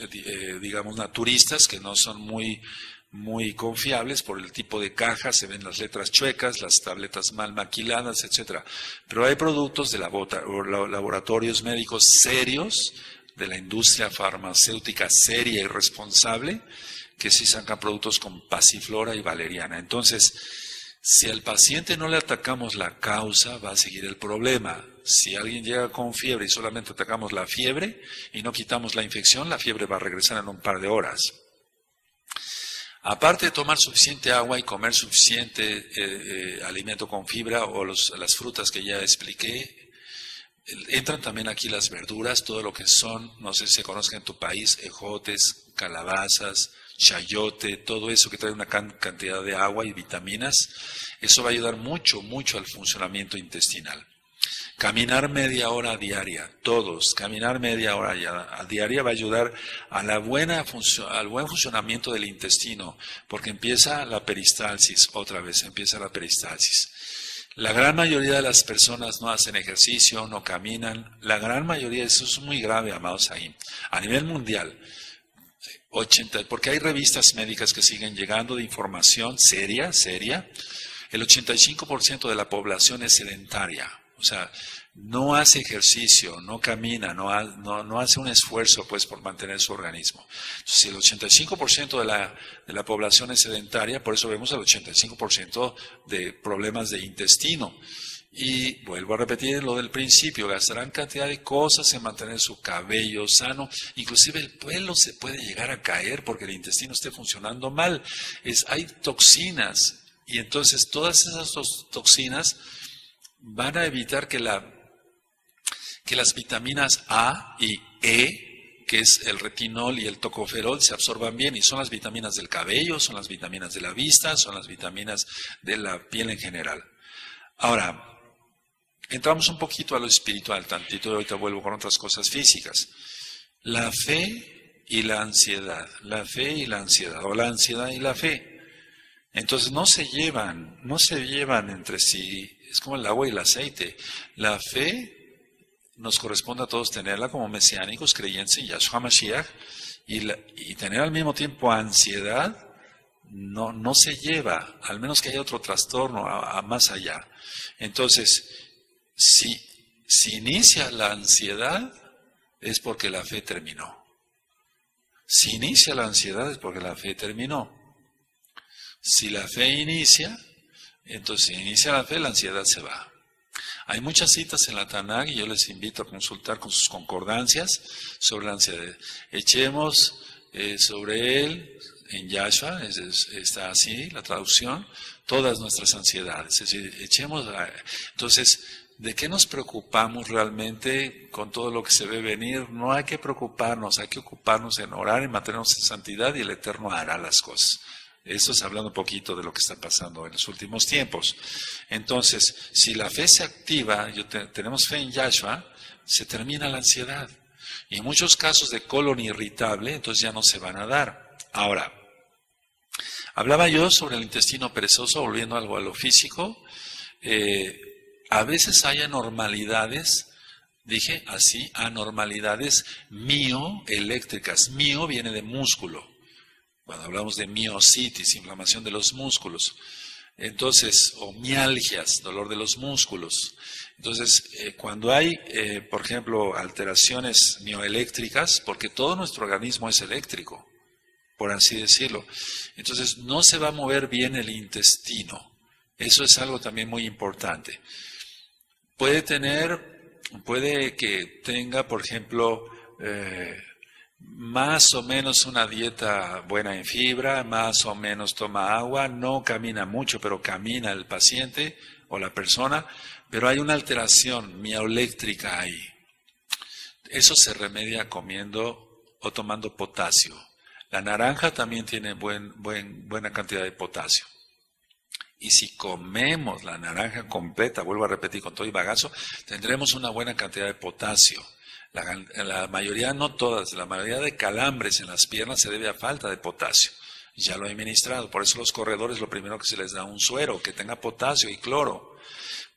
digamos, naturistas que no son muy confiables por el tipo de caja, se ven las letras chuecas, las tabletas mal maquiladas, etcétera. Pero hay productos de laboratorios médicos serios, de la industria farmacéutica seria y responsable, que sí sacan productos con pasiflora y valeriana. Entonces, si al paciente no le atacamos la causa, va a seguir el problema. Si alguien llega con fiebre y solamente atacamos la fiebre y no quitamos la infección, la fiebre va a regresar en un par de horas. Aparte de tomar suficiente agua y comer suficiente alimento con fibra o las frutas que ya expliqué, entran también aquí las verduras, todo lo que son, no sé si se conozca en tu país, ejotes, calabazas, chayote, todo eso que trae una cantidad de agua y vitaminas. Eso va a ayudar mucho, mucho al funcionamiento intestinal. Caminar media hora diaria, todos, caminar media hora diaria va a ayudar a al buen funcionamiento del intestino, porque empieza la peristalsis, otra vez empieza la peristalsis. La gran mayoría de las personas no hacen ejercicio, no caminan, la gran mayoría, eso es muy grave, amados ahí, a nivel mundial. Porque hay revistas médicas que siguen llegando de información seria, el 85% de la población es sedentaria. O sea, no hace ejercicio, no camina, no hace un esfuerzo pues por mantener su organismo. Entonces, si el 85% de la población es sedentaria, por eso vemos el 85% de problemas de intestino. Y vuelvo a repetir lo del principio, gastarán cantidad de cosas en mantener su cabello sano, inclusive el pelo se puede llegar a caer porque el intestino esté funcionando mal. Hay toxinas y entonces todas esas toxinas van a evitar que las vitaminas A y E, que es el retinol y el tocoferol, se absorban bien, y son las vitaminas del cabello, son las vitaminas de la vista, son las vitaminas de la piel en general. Ahora, entramos un poquito a lo espiritual, tantito, y ahorita vuelvo con otras cosas físicas. La fe y la ansiedad, o la ansiedad y la fe. Entonces no se llevan entre sí, es como el agua y el aceite. La fe nos corresponde a todos tenerla como mesiánicos, creyentes en Yahshua Mashiach, y tener al mismo tiempo ansiedad no se lleva, al menos que haya otro trastorno más allá. Entonces, si inicia la ansiedad, es porque la fe terminó. Si inicia la ansiedad, es porque la fe terminó. Si la fe inicia, entonces si inicia la fe, la ansiedad se va. Hay muchas citas en la Tanaj y yo les invito a consultar con sus concordancias sobre la ansiedad. Echemos sobre él, en Yahshua, está así la traducción, todas nuestras ansiedades. Es decir, entonces, ¿de qué nos preocupamos realmente con todo lo que se ve venir? No hay que preocuparnos, hay que ocuparnos en orar, en mantenernos en santidad, y el Eterno hará las cosas. Esto es hablando un poquito de lo que está pasando en los últimos tiempos. Entonces, si la fe se activa, tenemos fe en Yahshua, se termina la ansiedad. Y en muchos casos de colon irritable, entonces ya no se van a dar. Ahora, hablaba yo sobre el intestino perezoso, volviendo algo a lo físico. A veces hay anormalidades, dije así, anormalidades mioeléctricas. Mio viene de músculo. Cuando hablamos de miositis, inflamación de los músculos, entonces, o mialgias, dolor de los músculos. Entonces, cuando hay, por ejemplo, alteraciones mioeléctricas, porque todo nuestro organismo es eléctrico, por así decirlo. Entonces no se va a mover bien el intestino. Eso es algo también muy importante. Puede que tenga, por ejemplo, más o menos una dieta buena en fibra, más o menos toma agua, no camina mucho, pero camina el paciente o la persona, pero hay una alteración mioeléctrica ahí. Eso se remedia comiendo o tomando potasio. La naranja también tiene buena cantidad de potasio. Y si comemos la naranja completa, vuelvo a repetir con todo y bagazo, tendremos una buena cantidad de potasio. La mayoría, no todas, la mayoría de calambres en las piernas se debe a falta de potasio. Ya lo he ministrado, por eso los corredores lo primero que se les da un suero que tenga potasio y cloro.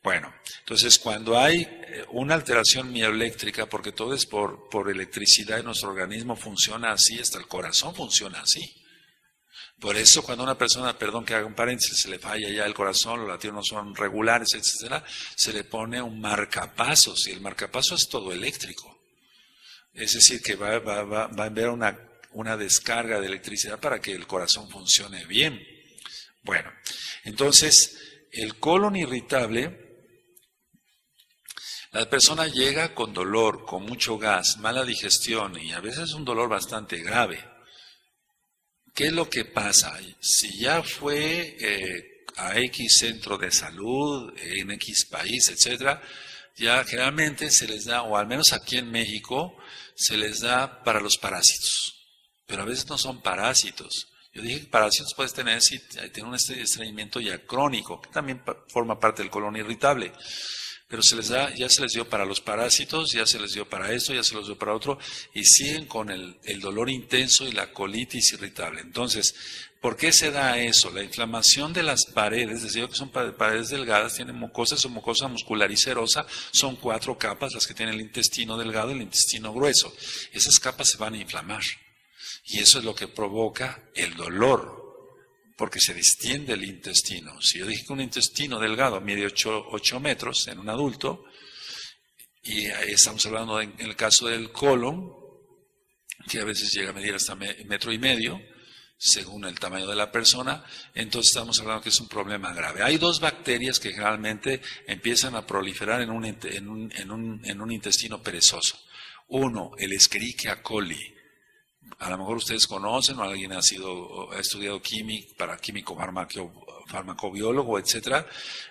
Bueno, entonces cuando hay una alteración mioeléctrica, porque todo es por electricidad y nuestro organismo funciona así, hasta el corazón funciona así. Por eso cuando una persona, perdón que haga un paréntesis, se le falla ya el corazón, los latidos no son regulares, etcétera, se le pone un marcapasos y el marcapasos es todo eléctrico. Es decir, que va a haber una descarga de electricidad para que el corazón funcione bien. Bueno, entonces el colon irritable, la persona llega con dolor, con mucho gas, mala digestión y a veces un dolor bastante grave. ¿Qué es lo que pasa? Si ya fue a X centro de salud, en X país, etcétera, ya generalmente se les da, o al menos aquí en México, se les da para los parásitos. Pero a veces no son parásitos. Yo dije que parásitos puedes tener si tiene un estreñimiento ya crónico, que también forma parte del colon irritable. Pero se les da, ya se les dio para los parásitos, ya se les dio para esto, ya se les dio para otro, y siguen con el dolor intenso y la colitis irritable. Entonces, ¿por qué se da eso? La inflamación de las paredes, les digo que son paredes delgadas, tienen mucosas o mucosa muscular y serosa, son 4 capas las que tiene el intestino delgado y el intestino grueso. Esas capas se van a inflamar, y eso es lo que provoca el dolor. Porque se distiende el intestino. Si yo dije que un intestino delgado mide 8 metros en un adulto, y estamos hablando en el caso del colon, que a veces llega a medir hasta 1,5 metros, según el tamaño de la persona, entonces estamos hablando que es un problema grave. Hay 2 bacterias que generalmente empiezan a proliferar en un intestino perezoso. Uno, el Escherichia coli. A lo mejor ustedes conocen o alguien ha estudiado químico farmacobiólogo, etcétera.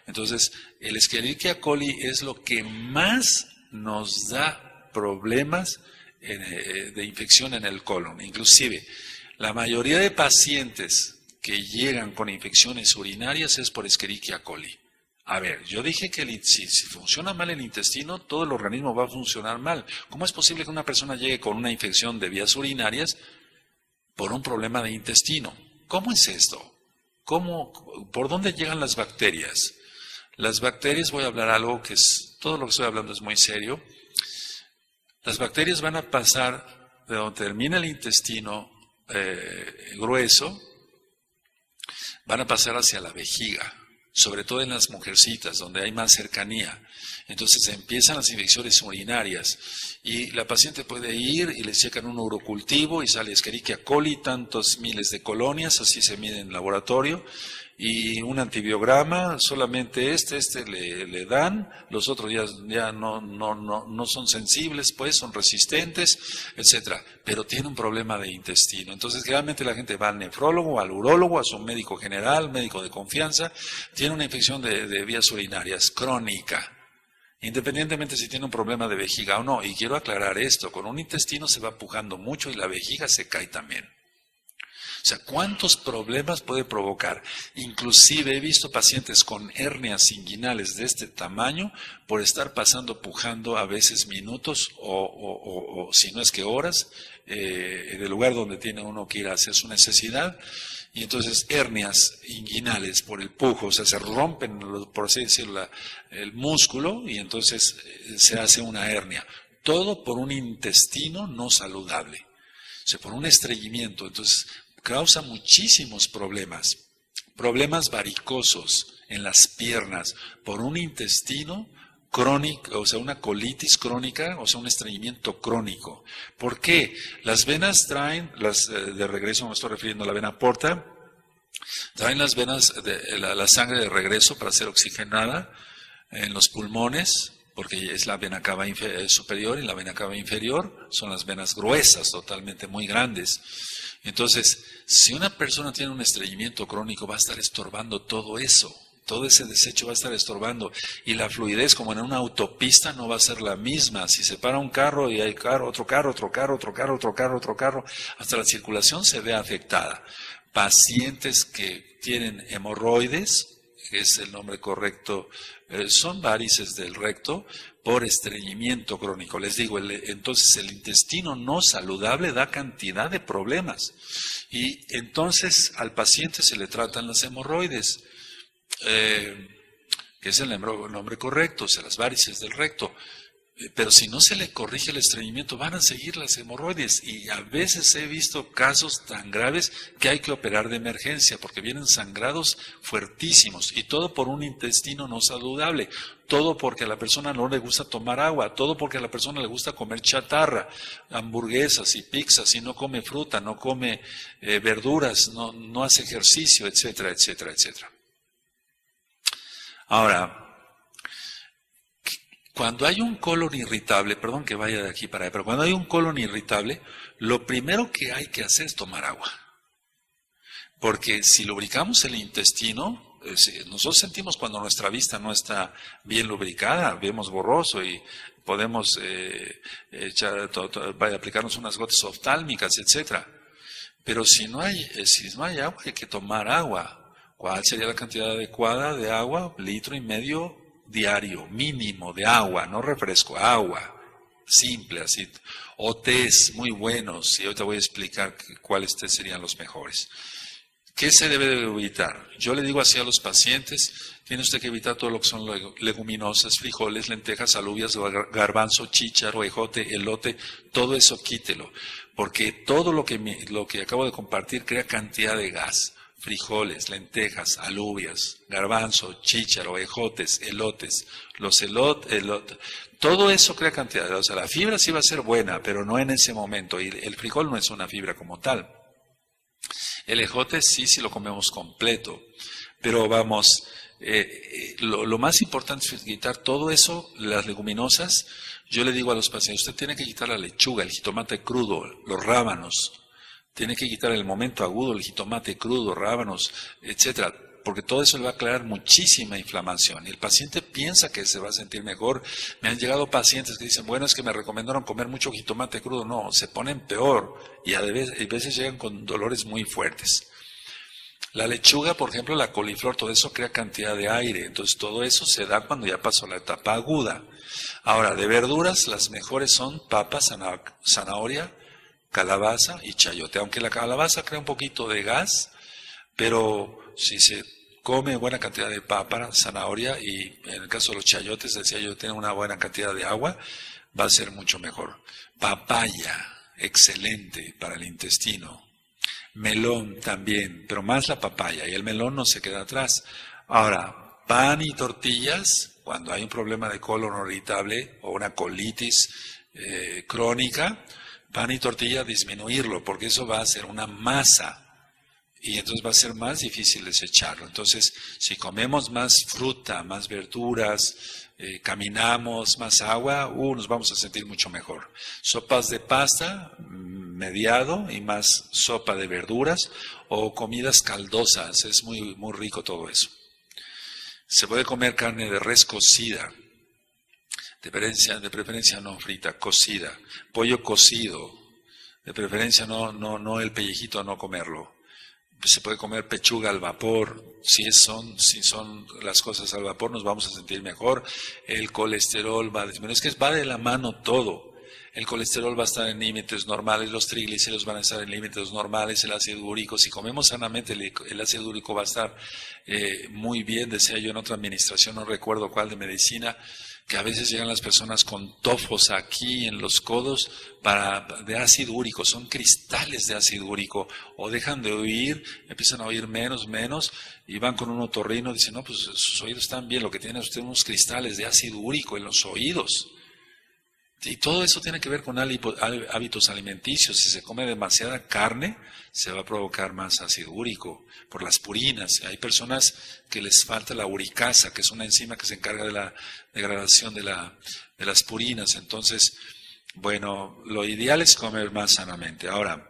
Entonces, el Escherichia coli es lo que más nos da problemas de infección en el colon. Inclusive, la mayoría de pacientes que llegan con infecciones urinarias es por Escherichia coli. A ver, yo dije que si funciona mal el intestino, todo el organismo va a funcionar mal. ¿Cómo es posible que una persona llegue con una infección de vías urinarias por un problema de intestino? ¿Cómo es esto? ¿Por dónde llegan las bacterias? Las bacterias, voy a hablar algo todo lo que estoy hablando es muy serio. Las bacterias van a pasar de donde termina el intestino grueso, van a pasar hacia la vejiga. Sobre todo en las mujercitas, donde hay más cercanía. Entonces empiezan las infecciones urinarias y la paciente puede ir y les checan un urocultivo y sale Escherichia coli, tantos miles de colonias, así se mide en laboratorio, y un antibiograma, solamente le dan, los otros ya no son sensibles, pues son resistentes, etcétera, pero tiene un problema de intestino. Entonces generalmente la gente va al nefrólogo, al urólogo, a su médico general, médico de confianza, tiene una infección de vías urinarias crónica, independientemente si tiene un problema de vejiga o no. Y quiero aclarar esto, con un intestino se va pujando mucho y la vejiga se cae también. O sea, ¿cuántos problemas puede provocar? Inclusive he visto pacientes con hernias inguinales de este tamaño por estar pujando a veces minutos o si no es que horas en el lugar donde tiene uno que ir a hacer su necesidad. Y entonces hernias inguinales por el pujo, o sea, se rompen, por así decirlo, el músculo y entonces se hace una hernia. Todo por un intestino no saludable, o sea, por un estreñimiento. Entonces causa muchísimos problemas varicosos en las piernas por un intestino crónica, o sea, una colitis crónica, o sea, un estreñimiento crónico. ¿Por qué? Las venas traen, de regreso me estoy refiriendo a la vena porta, traen las venas, la sangre de regreso para ser oxigenada en los pulmones, porque es la vena cava superior y la vena cava inferior, son las venas gruesas, totalmente muy grandes. Entonces, si una persona tiene un estreñimiento crónico, va a estar estorbando todo eso. Todo ese desecho va a estar estorbando y la fluidez, como en una autopista, no va a ser la misma. Si se para un carro y hay otro carro, hasta la circulación se ve afectada. Pacientes que tienen hemorroides, que es el nombre correcto, son varices del recto por estreñimiento crónico. Les digo, entonces el intestino no saludable da cantidad de problemas y entonces al paciente se le tratan las hemorroides. Que es el nombre correcto, o sea, las varices del recto. Pero si no se le corrige el estreñimiento, van a seguir las hemorroides. Y a veces he visto casos tan graves que hay que operar de emergencia, porque vienen sangrados fuertísimos. Y todo por un intestino no saludable. Todo porque a la persona no le gusta tomar agua. Todo porque a la persona le gusta comer chatarra, hamburguesas y pizzas, y no come fruta, no come verduras, no hace ejercicio, etcétera, etcétera, etcétera. Ahora, cuando hay un colon irritable, perdón que vaya de aquí para allá, pero cuando hay un colon irritable, lo primero que hay que hacer es tomar agua. Porque si lubricamos el intestino, nosotros sentimos cuando nuestra vista no está bien lubricada, vemos borroso y podemos aplicarnos unas gotas oftálmicas, etcétera. Pero si no hay agua, hay que tomar agua. ¿Cuál sería la cantidad adecuada de agua? 1,5 litros diario, mínimo de agua, no refresco, agua, simple así. O tés muy buenos, y ahorita voy a explicar cuáles tés serían los mejores. ¿Qué se debe de evitar? Yo le digo así a los pacientes, tiene usted que evitar todo lo que son leguminosas, frijoles, lentejas, alubias, garbanzo, chícharo, ejote, elote, todo eso quítelo, porque todo lo que acabo de compartir crea cantidad de gas. Frijoles, lentejas, alubias, garbanzo, chícharo, ejotes, elotes, todo eso crea cantidad. O sea, la fibra sí va a ser buena, pero no en ese momento. Y el frijol no es una fibra como tal. El ejote sí lo comemos completo. Pero vamos, lo más importante es quitar todo eso, las leguminosas. Yo le digo a los pacientes, usted tiene que quitar la lechuga, el jitomate crudo, los rábanos. Tiene que quitar el momento agudo, el jitomate crudo, rábanos, etcétera, porque todo eso le va a crear muchísima inflamación. Y el paciente piensa que se va a sentir mejor. Me han llegado pacientes que dicen, bueno, es que me recomendaron comer mucho jitomate crudo. No, se ponen peor y a veces llegan con dolores muy fuertes. La lechuga, por ejemplo, la coliflor, todo eso crea cantidad de aire. Entonces todo eso se da cuando ya pasó la etapa aguda. Ahora, de verduras, las mejores son papas, zanahoria, calabaza y chayote, aunque la calabaza crea un poquito de gas, pero si se come buena cantidad de papa, zanahoria y en el caso de los chayotes, decía yo, tiene una buena cantidad de agua, va a ser mucho mejor. Papaya, excelente para el intestino. Melón también, pero más la papaya y el melón no se queda atrás. Ahora, pan y tortillas, cuando hay un problema de colon irritable o una colitis crónica, pan y tortilla disminuirlo, porque eso va a ser una masa y entonces va a ser más difícil desecharlo. Entonces, si comemos más fruta, más verduras, caminamos, más agua, nos vamos a sentir mucho mejor. Sopas de pasta, mediado, y más sopa de verduras o comidas caldosas, es muy, muy rico todo eso. Se puede comer carne de res cocida. De preferencia no frita, cocida. Pollo cocido, de preferencia no el pellejito, no comerlo. Se puede comer pechuga al vapor. Si son las cosas al vapor, nos vamos a sentir mejor. El colesterol va a disminuir. Es que va de la mano todo. El colesterol va a estar en límites normales, los triglicéridos van a estar en límites normales, el ácido úrico. Si comemos sanamente, el ácido úrico va a estar muy bien. Decía yo en otra administración, no recuerdo cuál de medicina, que a veces llegan las personas con tofos aquí en los codos de ácido úrico, son cristales de ácido úrico, o dejan de oír, empiezan a oír menos, y van con un otorrino, dicen, no, pues sus oídos están bien, lo que tiene usted unos cristales de ácido úrico en los oídos. Y todo eso tiene que ver con hábitos alimenticios. Si se come demasiada carne, se va a provocar más ácido úrico por las purinas. Hay personas que les falta la uricasa, que es una enzima que se encarga de la degradación de las purinas. Entonces, bueno, lo ideal es comer más sanamente. Ahora,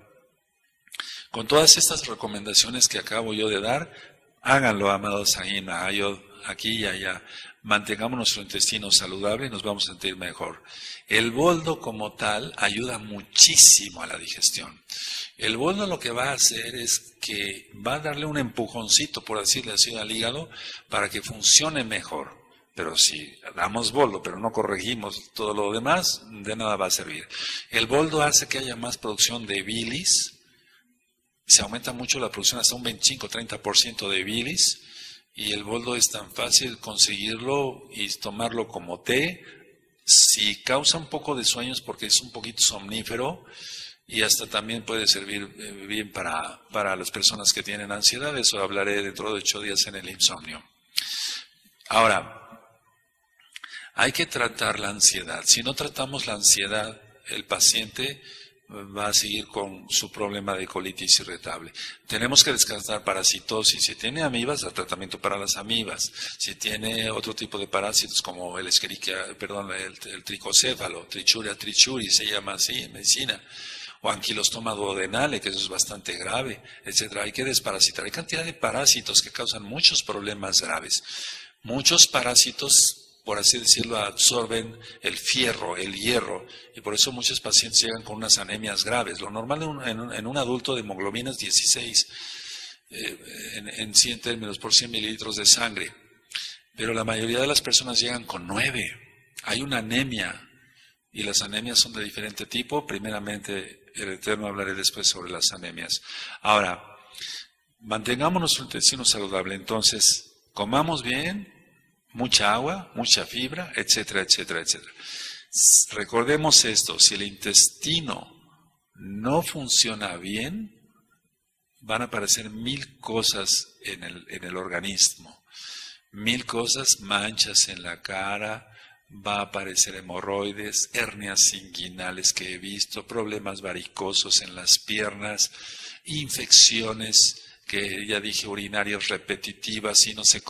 con todas estas recomendaciones que acabo yo de dar, háganlo, amados aquí y allá. Mantengamos nuestro intestino saludable y nos vamos a sentir mejor. El boldo como tal ayuda muchísimo a la digestión. El boldo lo que va a hacer es que va a darle un empujoncito, por decirle así, al hígado para que funcione mejor. Pero si damos boldo, pero no corregimos todo lo demás, de nada va a servir. El boldo hace que haya más producción de bilis. Se aumenta mucho la producción, hasta un 25-30% de bilis. Y el boldo es tan fácil conseguirlo y tomarlo como té. Si causa un poco de sueños porque es un poquito somnífero y hasta también puede servir bien para las personas que tienen ansiedad. Eso hablaré dentro de 8 días en el insomnio. Ahora, hay que tratar la ansiedad. Si no tratamos la ansiedad, el paciente va a seguir con su problema de colitis irritable. Tenemos que descartar parasitosis. Si tiene amibas, el tratamiento para las amibas. Si tiene otro tipo de parásitos como el tricocéfalo, Trichuria trichuri, se llama así en medicina, o anquilostoma duodenale, que eso es bastante grave, etcétera. Hay que desparasitar. Hay cantidad de parásitos que causan muchos problemas graves. Muchos parásitos, por así decirlo, absorben el fierro, el hierro, y por eso muchos pacientes llegan con unas anemias graves. Lo normal en un adulto de hemoglobina es 16 en 100 términos por 100 mililitros de sangre, pero la mayoría de las personas llegan con 9. Hay una anemia, y las anemias son de diferente tipo. Primeramente, el Eterno hablaré después sobre las anemias. Ahora, mantengamos nuestro intestino saludable, entonces, comamos bien, mucha agua, mucha fibra, etcétera, etcétera, etcétera. Recordemos esto, si el intestino no funciona bien, van a aparecer 1000 cosas en el organismo. 1000 cosas, manchas en la cara, va a aparecer hemorroides, hernias inguinales que he visto, problemas varicosos en las piernas, infecciones que ya dije, urinarias repetitivas, y no se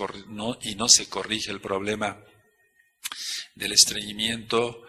corrige el problema del estreñimiento,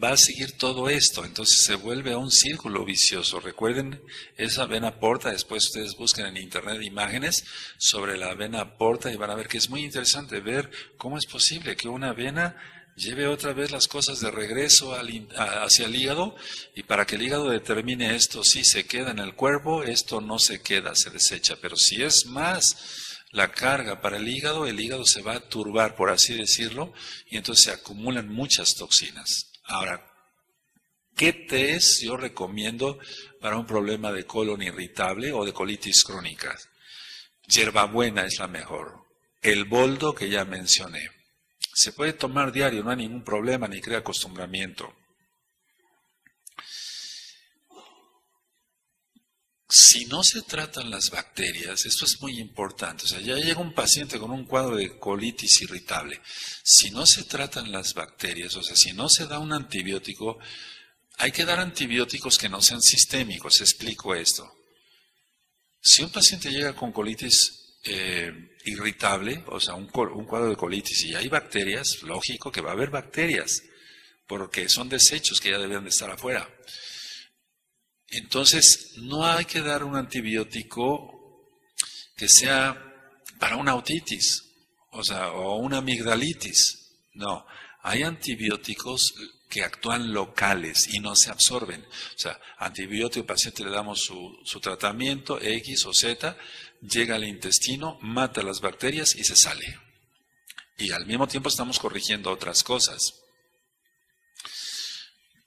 va a seguir todo esto. Entonces se vuelve un círculo vicioso. Recuerden esa vena porta. Después ustedes busquen en internet imágenes sobre la vena porta y van a ver que es muy interesante ver cómo es posible que una vena lleve otra vez las cosas de regreso hacia el hígado, y para que el hígado determine esto sí se queda en el cuerpo, esto no se queda, se desecha. Pero si es más la carga para el hígado se va a turbar, por así decirlo, y entonces se acumulan muchas toxinas. Ahora, ¿qué tés yo recomiendo para un problema de colon irritable o de colitis crónica? Hierbabuena es la mejor. El boldo que ya mencioné. Se puede tomar diario, no hay ningún problema, ni crea acostumbramiento. Si no se tratan las bacterias, esto es muy importante, o sea, ya llega un paciente con un cuadro de colitis irritable. Si no se tratan las bacterias, o sea, si no se da un antibiótico, hay que dar antibióticos que no sean sistémicos. Explico esto. Si un paciente llega con colitis irritable, o sea, un cuadro de colitis y hay bacterias, lógico que va a haber bacterias, porque son desechos que ya deben de estar afuera. Entonces, no hay que dar un antibiótico que sea para una otitis, o sea, o una amigdalitis. No, hay antibióticos que actúan locales y no se absorben. O sea, antibiótico, al paciente le damos su tratamiento, X o Z, llega al intestino, mata las bacterias y se sale. Y al mismo tiempo estamos corrigiendo otras cosas.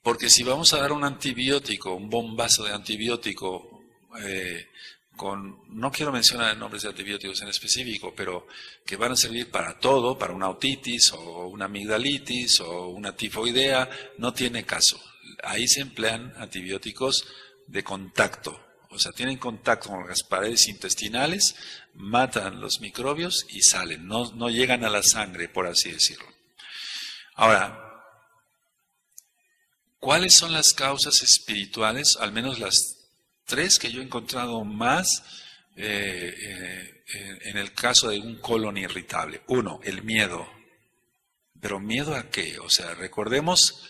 Porque si vamos a dar un antibiótico, un bombazo de antibiótico no quiero mencionar nombres de antibióticos en específico, pero que van a servir para todo, para una otitis o una amigdalitis o una tifoidea, no tiene caso. Ahí se emplean antibióticos de contacto, o sea, tienen contacto con las paredes intestinales, matan los microbios y salen, no llegan a la sangre, por así decirlo. Ahora, ¿cuáles son las causas espirituales? Al menos las 3 que yo he encontrado más en el caso de un colon irritable. 1, el miedo. ¿Pero miedo a qué? O sea, recordemos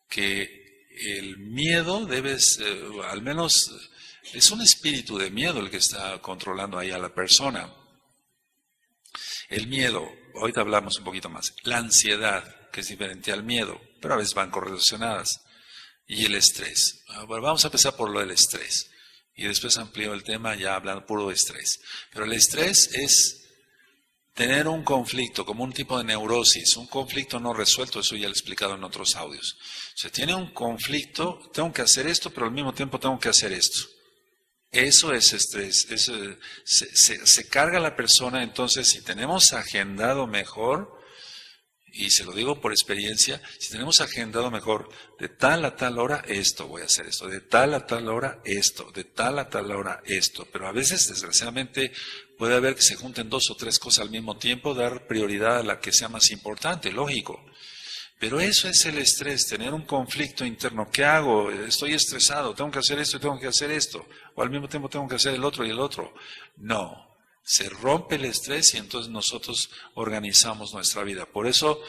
que el miedo al menos, es un espíritu de miedo el que está controlando ahí a la persona. El miedo, ahorita hablamos un poquito más. La ansiedad, que es diferente al miedo, pero a veces van correlacionadas. Y el estrés. Bueno, vamos a empezar por lo del estrés. Y después amplío el tema ya hablando puro de estrés. Pero el estrés es tener un conflicto, como un tipo de neurosis, un conflicto no resuelto, eso ya lo he explicado en otros audios. O sea, tiene un conflicto, tengo que hacer esto, pero al mismo tiempo tengo que hacer esto. Eso es estrés, se carga la persona. Entonces, si tenemos agendado mejor, y se lo digo por experiencia, si tenemos agendado mejor, de tal a tal hora esto, voy a hacer esto, de tal a tal hora esto, de tal a tal hora esto, pero a veces desgraciadamente puede haber que se junten 2 o 3 cosas al mismo tiempo, dar prioridad a la que sea más importante, lógico. Pero eso es el estrés, tener un conflicto interno. ¿Qué hago? Estoy estresado, tengo que hacer esto y tengo que hacer esto, o al mismo tiempo tengo que hacer el otro y el otro. No, se rompe el estrés y entonces nosotros organizamos nuestra vida. Por eso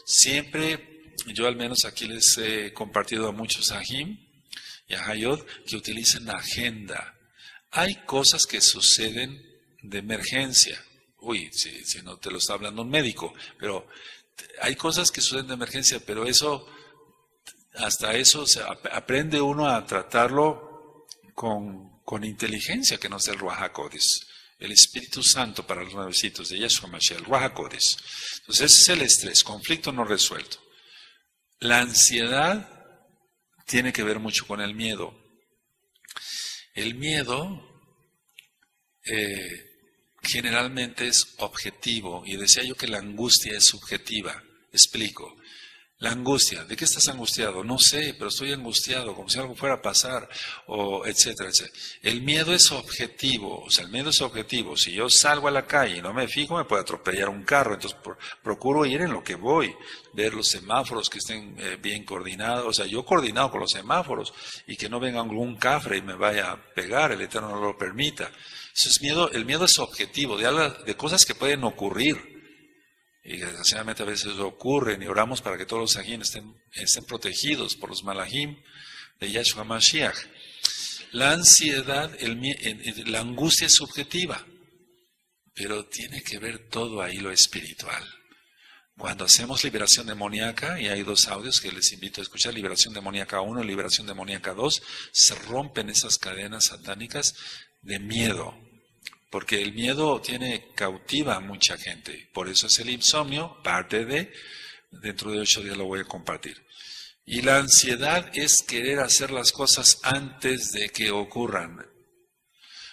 siempre, yo al menos aquí les he compartido a muchos ajim y a hayod que utilicen agenda. Hay cosas que suceden de emergencia. Uy, si no te lo está hablando un médico, pero hay cosas que suceden de emergencia, pero hasta eso aprende uno a tratarlo con inteligencia, que no es el Ruach HaKodesh, el Espíritu Santo para los nuevecitos de Yeshua Mashiach, el Ruach HaKodesh. Entonces ese es el estrés, conflicto no resuelto. La ansiedad tiene que ver mucho con el miedo. El miedo generalmente es objetivo, y decía yo que la angustia es subjetiva. Explico. La angustia, ¿de qué estás angustiado? No sé, pero estoy angustiado, como si algo fuera a pasar, o etcétera, etcétera. El miedo es objetivo, o sea, el miedo es objetivo. Si yo salgo a la calle y no me fijo, me puede atropellar un carro, entonces procuro ir en lo que voy, ver los semáforos que estén bien coordinados, o sea, yo coordinado con los semáforos, y que no venga algún cafre y me vaya a pegar, el Eterno no lo permita. Eso es miedo. El miedo es objetivo, de cosas que pueden ocurrir. Y desgraciadamente a veces ocurren, y oramos para que todos los ajim estén protegidos por los malajim de Yahshua Mashiach. La ansiedad, la angustia es subjetiva, pero tiene que ver todo ahí lo espiritual. Cuando hacemos liberación demoníaca, y hay 2 audios que les invito a escuchar, liberación demoníaca 1 y liberación demoníaca 2, se rompen esas cadenas satánicas de miedo. Porque el miedo cautiva a mucha gente. Por eso es el insomnio, dentro de 8 días lo voy a compartir. Y la ansiedad es querer hacer las cosas antes de que ocurran.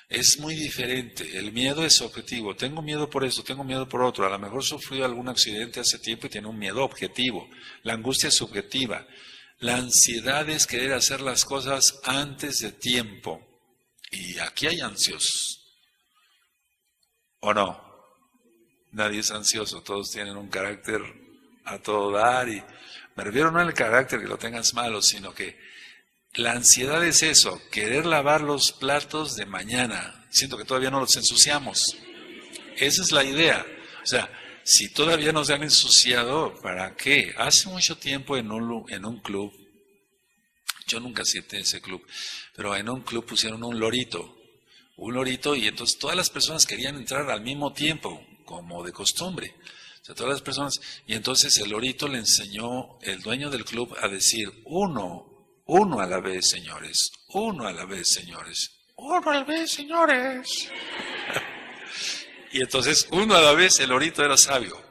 Es muy diferente. El miedo es objetivo. Tengo miedo por esto, tengo miedo por otro. A lo mejor sufrió algún accidente hace tiempo y tiene un miedo objetivo. La angustia es subjetiva. La ansiedad es querer hacer las cosas antes de tiempo. Y aquí hay ansiosos. ¿O no? Nadie es ansioso, todos tienen un carácter a todo dar, y me refiero no al carácter que lo tengas malo, sino que la ansiedad es eso, querer lavar los platos de mañana. Siento que todavía no los ensuciamos. Esa es la idea. O sea, si todavía no se han ensuciado, ¿para qué? Hace mucho tiempo en un club, yo nunca asistí a ese club, pero en un club pusieron un lorito, y entonces todas las personas querían entrar al mismo tiempo, como de costumbre. O sea, todas las personas, y entonces el lorito le enseñó, el dueño del club, a decir uno a la vez, señores, uno a la vez, señores, uno a la vez, señores. Y entonces, uno a la vez, el lorito era sabio.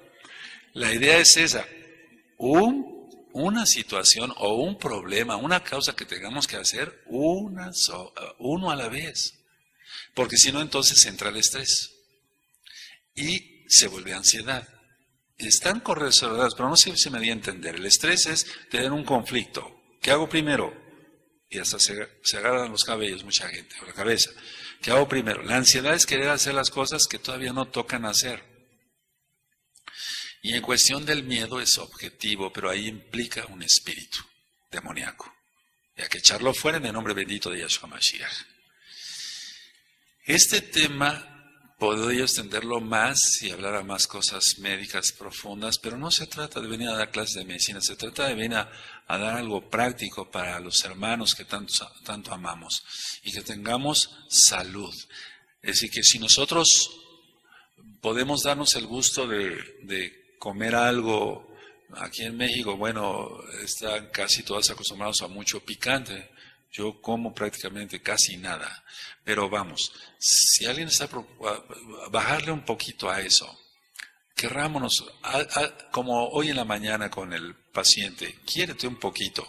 La idea es esa, una situación o un problema, una causa que tengamos que hacer, uno a la vez. porque si no entonces entra el estrés y se vuelve ansiedad. Están correlacionadas, pero no sé si me di a entender. El estrés es tener un conflicto. ¿Qué hago primero? Y hasta se agarran los cabellos mucha gente, o la cabeza. ¿Qué hago primero? La ansiedad es querer hacer las cosas que todavía no tocan hacer. Y en cuestión del miedo es objetivo, pero ahí implica un espíritu demoníaco. Y hay que echarlo fuera en el nombre bendito de Yahshua Mashiach. Este tema podría extenderlo más y hablar a más cosas médicas profundas, pero no se trata de venir a dar clases de medicina, se trata de venir a dar algo práctico para los hermanos que tanto amamos y que tengamos salud. Es decir, que si nosotros podemos darnos el gusto de comer algo, aquí en México, bueno, están casi todos acostumbrados a mucho picante. Yo como prácticamente casi nada, pero vamos, si alguien está preocupado, bajarle un poquito a eso, querrámonos, como hoy en la mañana con el paciente, quiérete un poquito,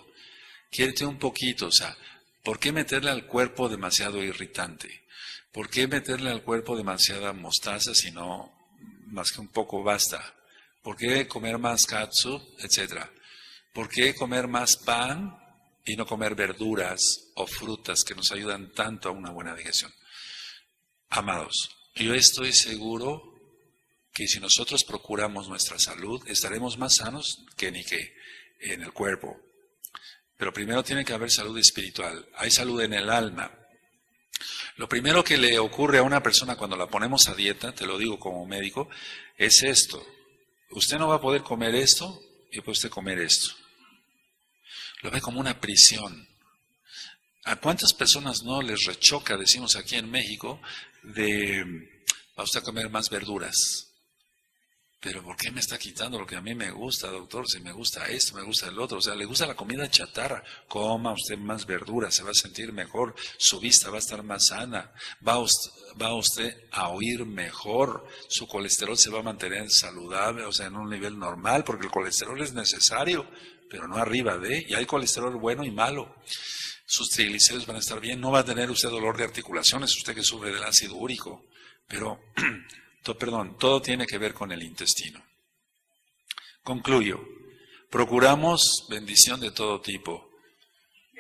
o sea, ¿por qué meterle al cuerpo demasiado irritante? ¿Por qué meterle al cuerpo demasiada mostaza si no, más que un poco basta? ¿Por qué comer más katsu, etcétera? ¿Por qué comer más pan y no comer verduras o frutas que nos ayudan tanto a una buena digestión? Amados, yo estoy seguro que si nosotros procuramos nuestra salud, estaremos más sanos que ni que en el cuerpo. Pero primero tiene que haber salud espiritual, hay salud en el alma. Lo primero que le ocurre a una persona cuando la ponemos a dieta, te lo digo como médico, es esto. Usted no va a poder comer esto y puede usted comer esto. Lo ve como una prisión. ¿A cuántas personas no les rechoca, decimos aquí en México, va usted a comer más verduras? Pero ¿por qué me está quitando lo que a mí me gusta, doctor? Si me gusta esto, me gusta el otro. O sea, le gusta la comida chatarra. Coma usted más verduras, se va a sentir mejor, su vista va a estar más sana, va usted a oír mejor, su colesterol se va a mantener saludable, o sea, en un nivel normal, porque el colesterol es necesario, pero no arriba de, y hay colesterol bueno y malo. Sus triglicéridos van a estar bien, no va a tener usted dolor de articulaciones, usted que sufre del ácido úrico, pero, todo tiene que ver con el intestino. Concluyo, procuramos bendición de todo tipo.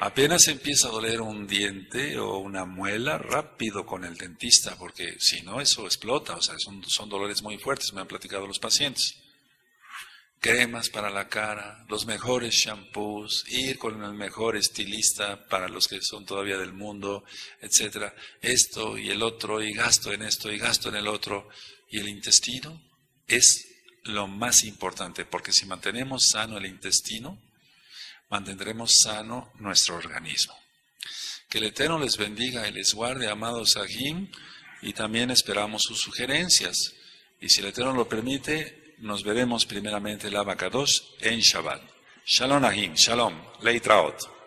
Apenas empieza a doler un diente o una muela, rápido con el dentista, porque si no eso explota, o sea, son dolores muy fuertes, me han platicado los pacientes. Cremas para la cara, los mejores shampoos, ir con el mejor estilista para los que son todavía del mundo, etcétera. Esto y el otro, y gasto en esto y gasto en el otro. Y el intestino es lo más importante, porque si mantenemos sano el intestino, mantendremos sano nuestro organismo. Que el Eterno les bendiga y les guarde, amados Sahim, y también esperamos sus sugerencias. Y si el Eterno lo permite, nos veremos primeramente el Abacadosh en Shabbat. Shalom Ahim, Shalom, Leitraot.